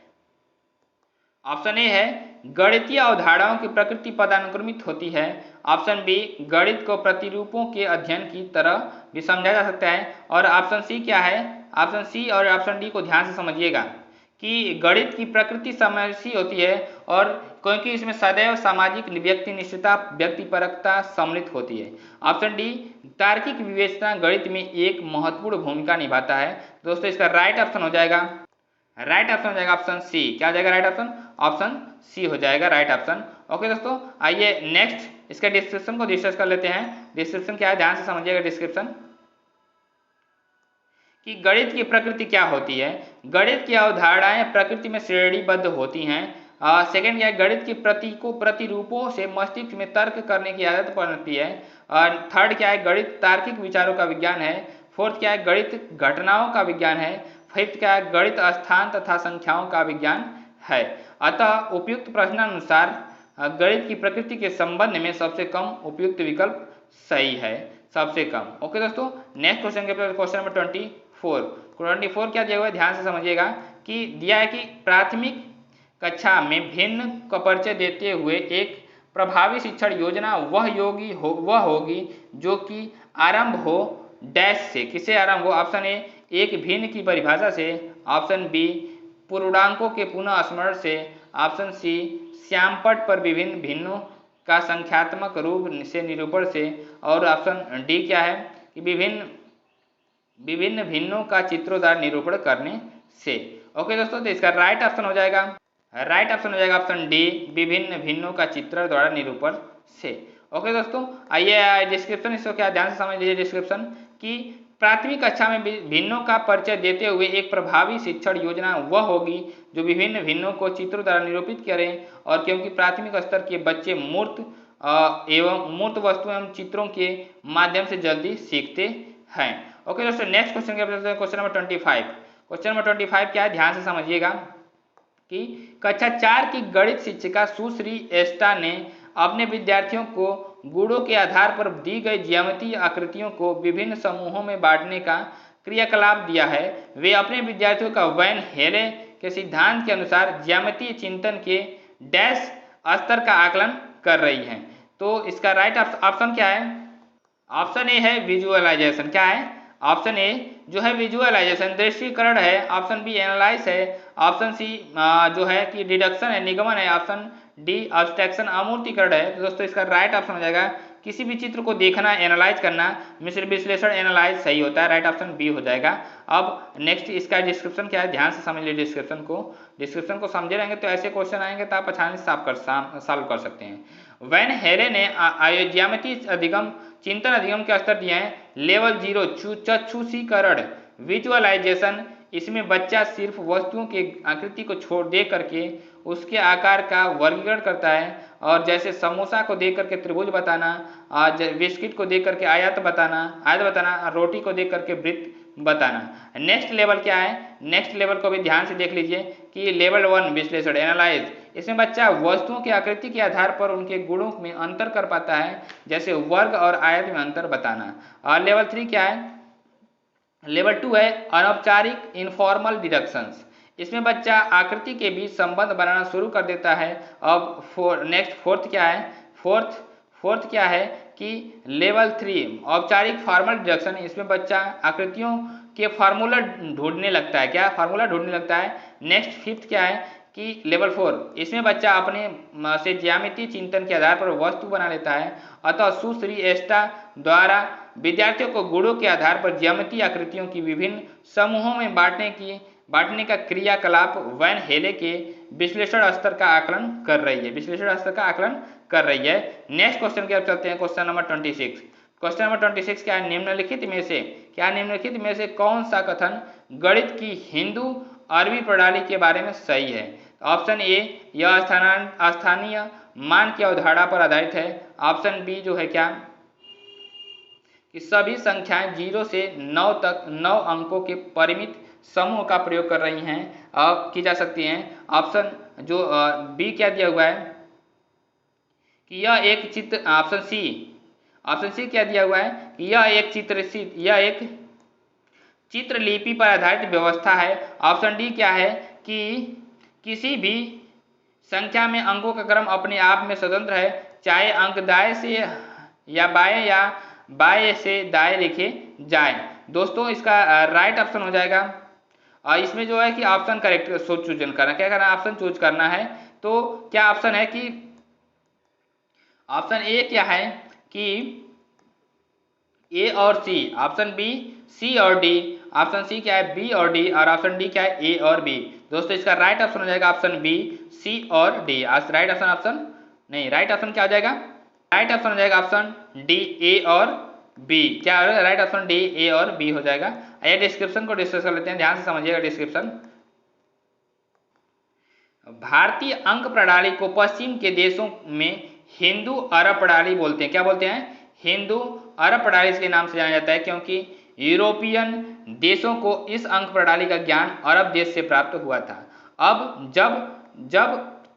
ऑप्शन ए है गणितीय अवधारणाओं की प्रकृति पदानुक्रमित होती है। ऑप्शन बी, गणित को प्रतिरूपों के अध्ययन की तरह भी समझा जा सकता है। और ऑप्शन सी क्या है? ऑप्शन सी और ऑप्शन डी को ध्यान से समझिएगा कि गणित की प्रकृति समावेशी होती है और क्योंकि इसमें सदैव सामाजिक व्यक्तिनिष्ठता व्यक्तिपरकता सम्मिलित होती है। ऑप्शन डी, तार्किक विवेचना गणित में एक महत्वपूर्ण भूमिका निभाता है। दोस्तों इसका राइट ऑप्शन हो जाएगा ऑप्शन सी। क्या हो जाएगा राइट ऑप्शन? ऑप्शन सी हो जाएगा राइट ऑप्शन। ओके दोस्तों, आइए नेक्स्ट इसके डिस्क्रिप्शन को डिस्कस कर लेते हैं। डिस्क्रिप्शन क्या है, ध्यान से समझिएगा डिस्क्रिप्शन कि गणित की प्रकृति क्या होती है। गणित की अवधारणाएं प्रकृति में श्रेणीबद्ध होती हैं। सेकंड क्या है, गणित की प्रतिरूपों से मस्तिष्क में तर्क करने की आदत बनती है। और थर्ड क्या है, गणित तार्किक विचारों का विज्ञान है। फोर्थ क्या है, गणित घटनाओं का विज्ञान है। फिफ्थ क्या है, गणित स्थान तथा संख्याओं का विज्ञान है। अतः उपयुक्त प्रश्नानुसार गणित की प्रकृति के संबंध में सबसे कम उपयुक्त विकल्प सही है, सबसे कम। ओके दोस्तों, नेक्स्ट क्वेश्चन के क्वेश्चन नंबर 24 क्या दिया हुआ है, ध्यान से समझिएगा कि दिया है कि प्राथमिक कक्षा में भिन्न का परिचय देते हुए एक प्रभावी शिक्षण योजना वह होगी जो कि आरंभ हो डैश से। किसे आरंभ हो? ऑप्शन ए, एक भिन्न की परिभाषा से। ऑप्शन बी, पूर्णांकों के पुनः स्मरण से। ऑप्शन सी, श्यामपट पर विभिन्न भिन्नों का संख्यात्मक रूप से निरूपण से। और ऑप्शन डी क्या है कि विभिन्न भिन्नों का चित्रों द्वारा निरूपण करने से। ओके दोस्तों, तो इसका राइट ऑप्शन हो जाएगा ऑप्शन डी, विभिन्न भिन्नों का चित्र द्वारा निरूपण से। ओके दोस्तों, आइए डिस्क्रिप्शन इसको क्या ध्यान से समझ लीजिए डिस्क्रिप्शन कि प्राथमिक कक्षा में भिन्नों का परिचय देते हुए एक प्रभावी शिक्षण योजना वह होगी जो विभिन्न भिन्नों को चित्रों द्वारा निरूपित करें। और क्योंकि प्राथमिक स्तर के बच्चे मूर्त वस्तु एवं चित्रों के माध्यम से जल्दी सीखते हैं। ओके दोस्तों, नेक्स्ट क्वेश्चन के क्वेश्चन नंबर 25। क्वेश्चन नंबर 25 क्या है, ध्यान से समझिएगा कि कक्षा 4 की गणित शिक्षिका सुश्री एस्टा ने अपने विद्यार्थियों को गुणों के आधार पर दी गई ज्यामितीय आकृतियों को विभिन्न समूहों में बांटने का क्रियाकलाप दिया है। वे अपने विद्यार्थियों का वैन हेले के सिद्धांत के अनुसार ज्यामितीय चिंतन के डैश स्तर का आकलन कर रही हैं। तो इसका राइट ऑप्शन क्या है? ऑप्शन ए है विजुअलाइजेशन। क्या है? ऑप्शन ए जो है विजुअलाइजेशन दृश्यकरण है। ऑप्शन बी एनालाइज है। ऑप्शन सी जो है कि डिडक्शन है, निगमन है। ऑप्शन डी एब्स्ट्रैक्शन अमूर्तीकरण है। तो दोस्तों इसका राइट ऑप्शन हो जाएगा किसी भी चित्र को देखना, एनालाइज करना, विश्लेषण एनालाइज सही होता है। राइट ऑप्शन बी हो जाएगा। अब नेक्स्ट इसका डिस्क्रिप्शन क्या है, ध्यान से समझ लीजिए डिस्क्रिप्शन को समझे रहेंगे तो ऐसे क्वेश्चन आएंगे तो आप आसानी से सॉल्व कर सकते हैं। वैन हेले ने ज्यामितीय चिंतन अधिगम के स्तर दिए हैं लेवल 0 चक्षुषीकरण विजुअलाइजेशन। इसमें बच्चा सिर्फ वस्तुओं के आकृति को छोड़ दे करके उसके आकार का वर्गीकरण करता है। और जैसे समोसा को देख करके त्रिभुज बताना, बिस्किट को देख करके आयत बताना, रोटी को देख करके वृत्त बताना। नेक्स्ट लेवल क्या है, नेक्स्ट लेवल को भी ध्यान से देख लीजिए कि लेवल 1 विश्लेषण एनालाइज, इसमें बच्चा वस्तुओं की आकृति के आधार पर उनके गुणों में अंतर कर पाता है, जैसे वर्ग और आयत में अंतर बताना। और लेवल 3 क्या है? लेवल 2 है अनौपचारिक इनफॉर्मल डिडक्शंस, इसमें बच्चा आकृति के बीच संबंध बनाना शुरू कर देता है। अब फोर्थ क्या है? फोर्थ क्या है कि लेवल 3 औपचारिक फॉर्मल डिडक्शन, इसमें बच्चा आकृतियों के फार्मूला ढूंढने लगता है। क्या? फार्मूला ढूंढने लगता है। नेक्स्ट फिफ्थ क्या है कि लेवल 4, इसमें बच्चा अपने से ज्यामितीय चिंतन के आधार पर वस्तु बना लेता है। अतः सुश्री एस्टा द्वारा विद्यार्थियों को गुणों के आधार पर ज्यामितीय आकृतियों की विभिन्न समूहों में बांटने का क्रियाकलाप वैन हेले के विश्लेषण स्तर का आकलन कर रही है। नेक्स्ट क्वेश्चन की ओर चलते हैं। Question number 26। क्वेश्चन नंबर 26 क्या है? निम्नलिखित में से कौन सा कथन गणित की हिंदू अरबी प्रणाली के बारे में सही है? ऑप्शन ए, यह स्थानीय मान की अवधारणा पर आधारित है। ऑप्शन बी जो है क्या कि सभी संख्याएं 0 से 9 तक 9 अंकों के परिमित समूह का प्रयोग कर रही हैं की जा सकती हैं। ऑप्शन जो बी क्या दिया हुआ है कि यह एक चित्र, ऑप्शन सी क्या दिया हुआ है कि यह एक चित्रलिपि पर आधारित व्यवस्था है। ऑप्शन डी क्या है कि किसी भी संख्या में अंकों का क्रम अपने आप में स्वतंत्र है, चाहे अंक दाएं से या बाएं से दाएं लिखे जाए। दोस्तों इसका राइट ऑप्शन हो जाएगा, इसमें जो है कि ऑप्शन करेक्ट चूज करना, क्या करना? ऑप्शन चूज करना है। तो क्या ऑप्शन है कि ऑप्शन ए क्या है कि ए और सी, ऑप्शन बी सी और डी, ऑप्शन सी क्या है? बी और डी, और ऑप्शन डी क्या है? ए और बी। दोस्तों इसका राइट ऑप्शन हो जाएगा ऑप्शन बी, सी और डी। राइट ऑप्शन क्या हो जाएगा? राइट ऑप्शन हो जाएगा ऑप्शन डी, ए और बी। क्या हो जाएगा? राइट ऑप्शन डी, ए और बी हो जाएगा। आइए डिस्क्रिप्शन को डिस्कस कर लेते हैं, ध्यान से समझिएगा डिस्क्रिप्शन। भारतीय अंक प्रणाली को पश्चिम के देशों में हिंदू अरब प्रणाली बोलते हैं। क्या बोलते हैं? हिंदू अरब प्रणाली के नाम से जाना जाता है, क्योंकि यूरोपियन देशों को इस अंक प्रणाली का ज्ञान अरब देश से प्राप्त हुआ था। अब जब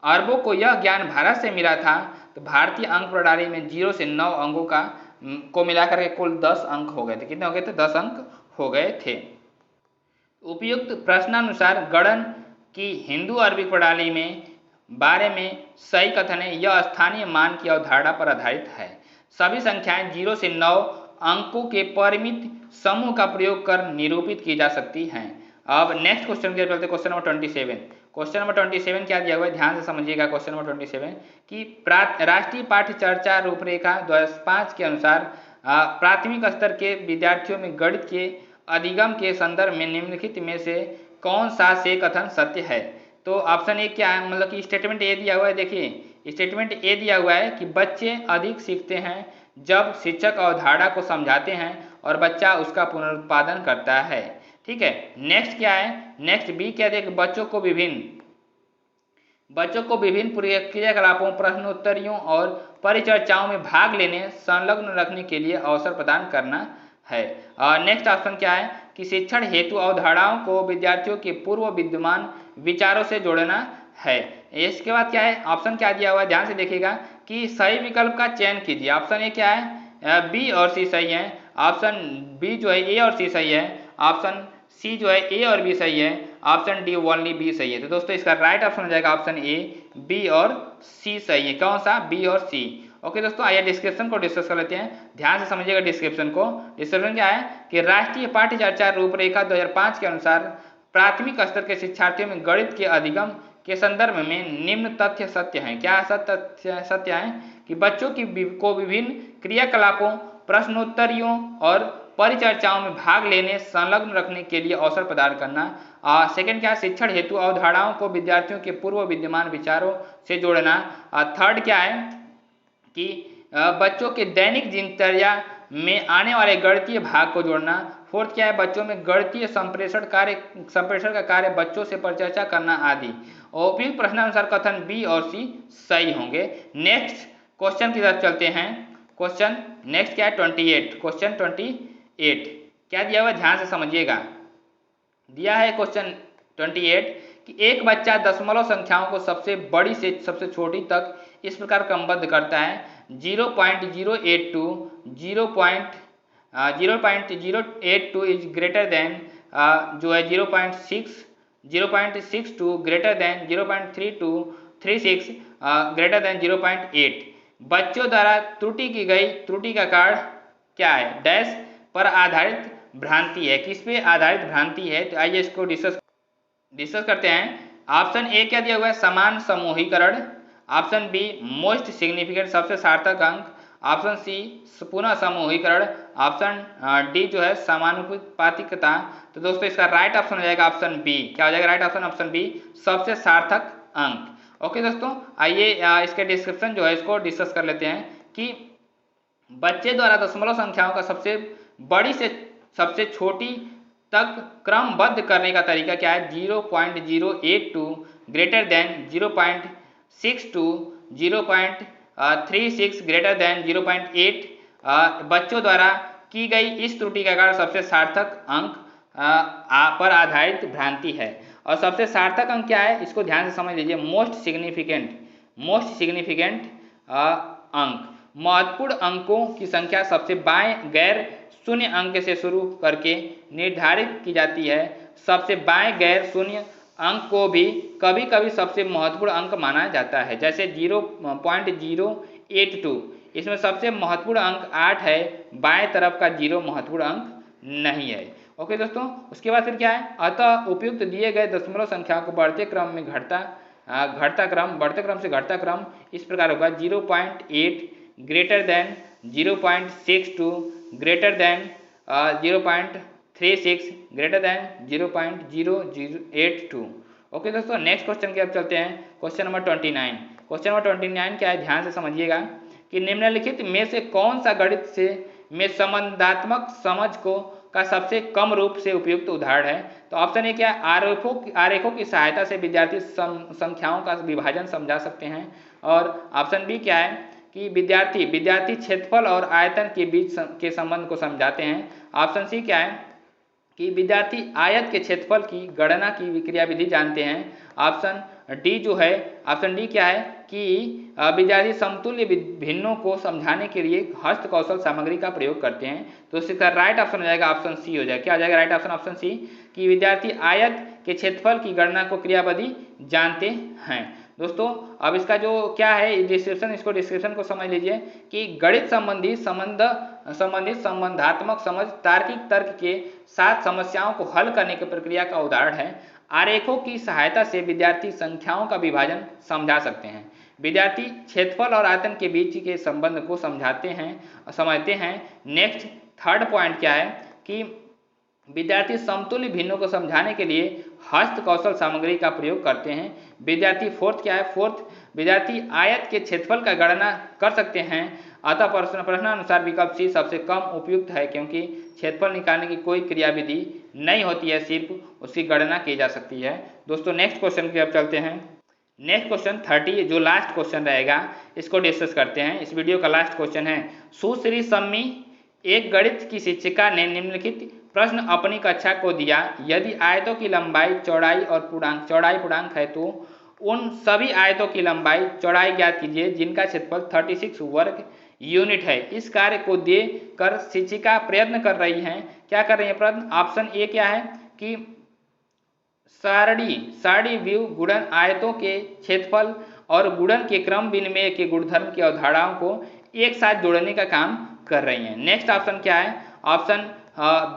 अरबों को यह ज्ञान भारत से मिला था, तो भारतीय अंक प्रणाली में 0 से 9 अंकों को मिलाकर के कुल 10 अंक हो गए थे। कितने हो गए थे? 10 अंक हो गए थे। उपयुक्त प्रश्नानुसार गणन की हिंदू अरबी प्रणाली में बारे में सही कथन है, यह स्थानीय मान की अवधारणा पर आधारित है। सभी संख्याएं 0 से 9 अंकों के परिमित समूह का प्रयोग कर निरूपित की जा सकती हैं। अब नेक्स्ट क्वेश्चन के चलते, क्वेश्चन नंबर 27। क्वेश्चन नंबर 27 क्या दिया हुआ है? ध्यान से समझिएगा। क्वेश्चन नंबर 27 कि राष्ट्रीय पाठ्य चर्चा रूपरेखा 2005 के अनुसार प्राथमिक स्तर के विद्यार्थियों में गणित के अधिगम के संदर्भ में निम्नलिखित में से कौन सा से कथन सत्य है? तो ऑप्शन ए क्या है? मतलब कि स्टेटमेंट ए दिया हुआ है। देखिए स्टेटमेंट ए दिया हुआ है कि बच्चे अधिक सीखते हैं जब शिक्षक अवधारणा को समझाते हैं और बच्चा उसका पुनरुत्पादन करता है। ठीक है। नेक्स्ट क्या है? नेक्स्ट बी क्या है? बच्चों को विभिन्न क्रियाकलापों, प्रश्नोत्तरियों और परिचर्चाओं में भाग लेने, संलग्न रखने के लिए अवसर प्रदान करना है। नेक्स्ट ऑप्शन क्या है कि शिक्षण हेतु अवधारणाओं को विद्यार्थियों के पूर्व विद्यमान विचारों से जोड़ना है। इसके बाद क्या है? ऑप्शन क्या दिया हुआ है? ध्यान से देखिएगा कि सही विकल्प का चयन कीजिए। ऑप्शन ए क्या है? बी और सी सही है। ऑप्शन बी जो है ए और सी सही है। ऑप्शन सी जो है ए और बी सही है। ऑप्शन डी ओनली बी सही है। तो दोस्तों इसका राइट ऑप्शन हो जाएगा ऑप्शन ए, बी और सी सही है। कौन सा? बी और सी। ओके दोस्तों, आइए डिस्क्रिप्शन को डिस्कस कर लेते हैं, ध्यान से समझिएगा डिस्क्रिप्शन को। डिस्क्रिप्शन क्या है कि राष्ट्रीय पाठ्य चर्चा रूपरेखा 2005 के अनुसार प्राथमिक स्तर के शिक्षार्थियों में गणित के अधिगम के संदर्भ में निम्न तथ्य सत्य हैं। क्या सत्य है कि बच्चों को विभिन्न क्रियाकलापों, प्रश्नोत्तरियों और परिचर्चाओं में भाग लेने, संलग्न रखने के लिए अवसर प्रदान करना। सेकंड क्या है? शिक्षण हेतु अवधारणाओं को विद्यार्थियों के पूर्व विद्यमान विचारों से जोड़ना। थर्ड क्या है कि बच्चों के दैनिक दिनचर्या में आने वाले गणितीय भाग को जोड़ना। फोर्थ क्या है? बच्चों में गणितीय संप्रेषण का कार्य बच्चों से परिचर्चा करना आदि। उपयुक्त प्रश्नानुसार कथन बी और सी सही होंगे। नेक्स्ट क्वेश्चन की तरफ चलते हैं। क्वेश्चन नेक्स्ट क्या है? 28। क्वेश्चन 28 क्या दिया हुआ? ध्यान से समझिएगा। दिया है क्वेश्चन 28 कि एक बच्चा दशमलव संख्याओं को सबसे बड़ी से सबसे छोटी तक इस प्रकार क्रमबद्ध करता है 0.082 0.082 इज ग्रेटर देन जो है 0.62 ग्रेटर देन 0.3236 ग्रेटर देन 0.8। बच्चों द्वारा त्रुटि की गई त्रुटि का कारण क्या है? डैश पर आधारित भ्रांति है। किस पे आधारित भ्रांति है? तो आइए इसको डिस्कस करते हैं। ऑप्शन ए क्या दिया हुआ है? समान समूहीकरण। ऑप्शन बी मोस्ट सिग्निफिकेंट सबसे सार्थक अंक। ऑप्शन सी पुनः समूहीकरण। ऑप्शन डी जो है समानुपातिकता। तो दोस्तों इसका राइट ऑप्शन हो जाएगा ऑप्शन बी। क्या हो जाएगा राइट ऑप्शन? ऑप्शन बी सबसे सार्थक अंक। ओके दोस्तों, आइए इसके डिस्क्रिप्शन जो है इसको डिस्कस कर लेते हैं कि बच्चे द्वारा दशमलव संख्याओं का सबसे बड़ी से सबसे छोटी तक क्रमबद्ध करने का तरीका क्या है? 0.082 ग्रेटर देन 0.62 0.36 ग्रेटर देन 0.8। बच्चों द्वारा की गई इस त्रुटि का कारण सबसे सार्थक अंक पर आधारित भ्रांति है। और सबसे सार्थक अंक क्या है इसको ध्यान से समझ लीजिए। मोस्ट सिग्निफिकेंट अंक, महत्वपूर्ण अंकों की संख्या सबसे बाएं गैर शून्य अंक से शुरू करके निर्धारित की जाती है। सबसे बाएं गैर शून्य अंक को भी कभी कभी सबसे महत्वपूर्ण अंक माना जाता है, जैसे 0.082। इसमें सबसे महत्वपूर्ण अंक 8 है, बाएं तरफ का 0 महत्वपूर्ण अंक नहीं है। ओके दोस्तों, उसके बाद फिर क्या है? अतः उपयुक्त दिए गए दशमलव संख्या को बढ़ते क्रम से घटता क्रम इस प्रकार होगा 0.8 greater than 0.62 greater than 0.36 greater than 0.082। Okay दोस्तों, नेक्स्ट क्वेश्चन की अब चलते हैं। Question number 29। क्वेश्चन नंबर 29 क्या है? ध्यान से समझिएगा कि निम्नलिखित में से कौन सा गणित से में संबंधात्मक समझ का सबसे कम रूप से उपयुक्त उदाहरण है? तो ऑप्शन ए क्या है? आरेखों की सहायता से विद्यार्थी संख्याओं का विभाजन समझा सकते हैं। और ऑप्शन बी क्या है कि विद्यार्थी क्षेत्रफल और आयतन के बीच के संबंध को समझाते हैं। ऑप्शन सी क्या है कि विद्यार्थी आयत के क्षेत्रफल की गणना की क्रियाविधि जानते हैं। ऑप्शन डी जो है, ऑप्शन डी क्या है कि विद्यार्थी समतुल्य भिन्नों को समझाने के लिए हस्त कौशल सामग्री का प्रयोग करते हैं। तो इसका राइट ऑप्शन हो जाएगा ऑप्शन सी हो जाएगा। क्या हो जाएगा राइट ऑप्शन? ऑप्शन सी कि विद्यार्थी आयत के क्षेत्रफल की गणना को क्रियाविधि जानते हैं। दोस्तों अब इसका जो क्या है डिस्क्रिप्शन, इसको डिस्क्रिप्शन को समझ लीजिए कि गणित संबंधित संबंधात्मक समझ तार्किक तर्क के साथ समस्याओं को हल करने की प्रक्रिया का उदाहरण है। आरेखों की सहायता से विद्यार्थी संख्याओं का विभाजन समझा सकते हैं। विद्यार्थी क्षेत्रफल और आयतन के बीच के संबंध को समझते हैं। नेक्स्ट थर्ड पॉइंट क्या है कि विद्यार्थी समतुल्य भिन्नों को समझाने के लिए हस्त कौशल सामग्री का प्रयोग करते हैं। विद्यार्थी फोर्थ क्या है? फोर्थ विद्यार्थी आयत के क्षेत्रफल का गणना कर सकते हैं। अतः प्रश्नानुसार विकल्प सी सबसे कम उपयुक्त है, क्योंकि क्षेत्रफल निकालने की कोई क्रियाविधि नहीं होती है, सिर्फ उसकी गणना की जा सकती है। दोस्तों नेक्स्ट क्वेश्चन की अब चलते हैं। नेक्स्ट क्वेश्चन 30 जो लास्ट क्वेश्चन रहेगा इसको डिस्कस करते हैं। इस वीडियो का लास्ट क्वेश्चन है। सुश्री सम्मी एक गणित की शिक्षिका ने निम्नलिखित प्रश्न अपनी कक्षा को दिया। यदि आयतों की लंबाई चौड़ाई पूर्णांक है तो उन सभी आयतों की लंबाई चौड़ाई ज्ञात कीजिए जिनका क्षेत्रफल 36 वर्ग यूनिट है। इस कार्य को देकर शिक्षिका प्रयत्न कर रही हैं। क्या कर रही है प्रश्न? ऑप्शन ए क्या है कि सारणी व्यू गुणन आयतों के क्षेत्रफल और गुणन के क्रम विनिमय के गुणधर्म की अवधारणाओं को एक साथ जोड़ने का काम कर रही हैं। नेक्स्ट ऑप्शन क्या है? ऑप्शन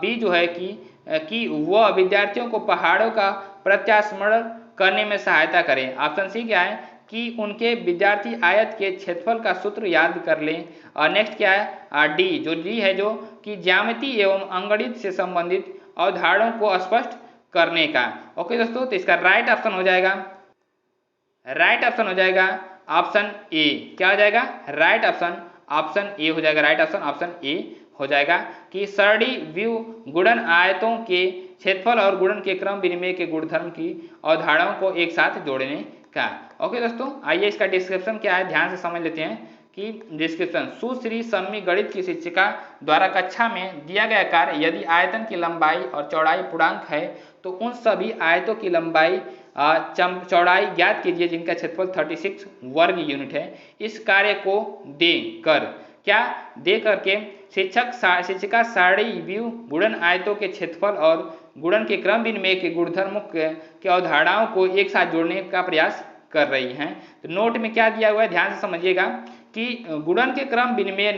बी जो है कि वह विद्यार्थियों को पहाड़ों का प्रत्यास्मरण करने में सहायता करें। ऑप्शन सी क्या है कि उनके विद्यार्थी आयत के क्षेत्रफल का सूत्र याद कर लें। और नेक्स्ट क्या है? डी है जो कि ज्यामिति एवं अंगणित से संबंधित अवधारणाओं को स्पष्ट करने का। ओके दोस्तों, तो इसका राइट ऑप्शन हो जाएगा ऑप्शन ए। क्या हो जाएगा राइट ऑप्शन? ऑप्शन ए हो जाएगा राइट ऑप्शन। ऑप्शन ए हो जाएगा कि सारणी व्यू गुणन आयतों के क्षेत्रफल और गुणन के क्रम विनिमय के गुणधर्म की अवधारणाओं को एक साथ जोड़ने का। ओके दोस्तों, आइए इसका डिस्क्रिप्शन क्या है ध्यान से समझ लेते हैं कि डिस्क्रिप्शन। सुश्री सम्मी गणित की शिक्षिका द्वारा कक्षा में दिया गया कार्य यदि आयतन की लंबाई और चौड़ाई पूर्णांक है तो उन सभी आयतों की लंबाई चौड़ाई ज्ञात कीजिए जिनका क्षेत्रफल 36 वर्ग यूनिट है। इस कार्य को देकर क्या दे करके शिक्षिका साड़ी व्यू गुणन आयतों के क्षेत्रफल और गुणन के क्रम विनिमय के गुणधर्मों के अवधारणाओं को एक साथ जोड़ने का प्रयास कर रही हैं। तो नोट में क्या दिया हुआ है ध्यान से समझिएगा कि गुणन के क्रम विनिमय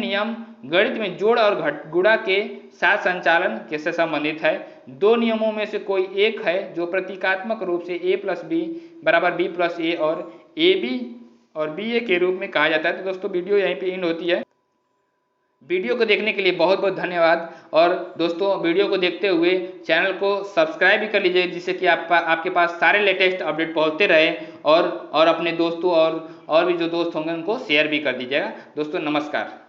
नियम गणित में जोड़ और गुणा के साथ संचालन से संबंधित है। दो नियमों में से कोई एक है जो प्रतीकात्मक रूप से a प्लस बी बराबर b प्लस ए और ab और ba के रूप में कहा जाता है। तो दोस्तों वीडियो यहीं पे एंड होती है। वीडियो को देखने के लिए बहुत बहुत धन्यवाद। और दोस्तों वीडियो को देखते हुए चैनल को सब्सक्राइब भी कर लीजिए जिससे कि आपके पास सारे लेटेस्ट अपडेट पहुंचते रहे और अपने दोस्तों और भी जो दोस्त होंगे उनको शेयर भी कर दीजिएगा। दोस्तों नमस्कार।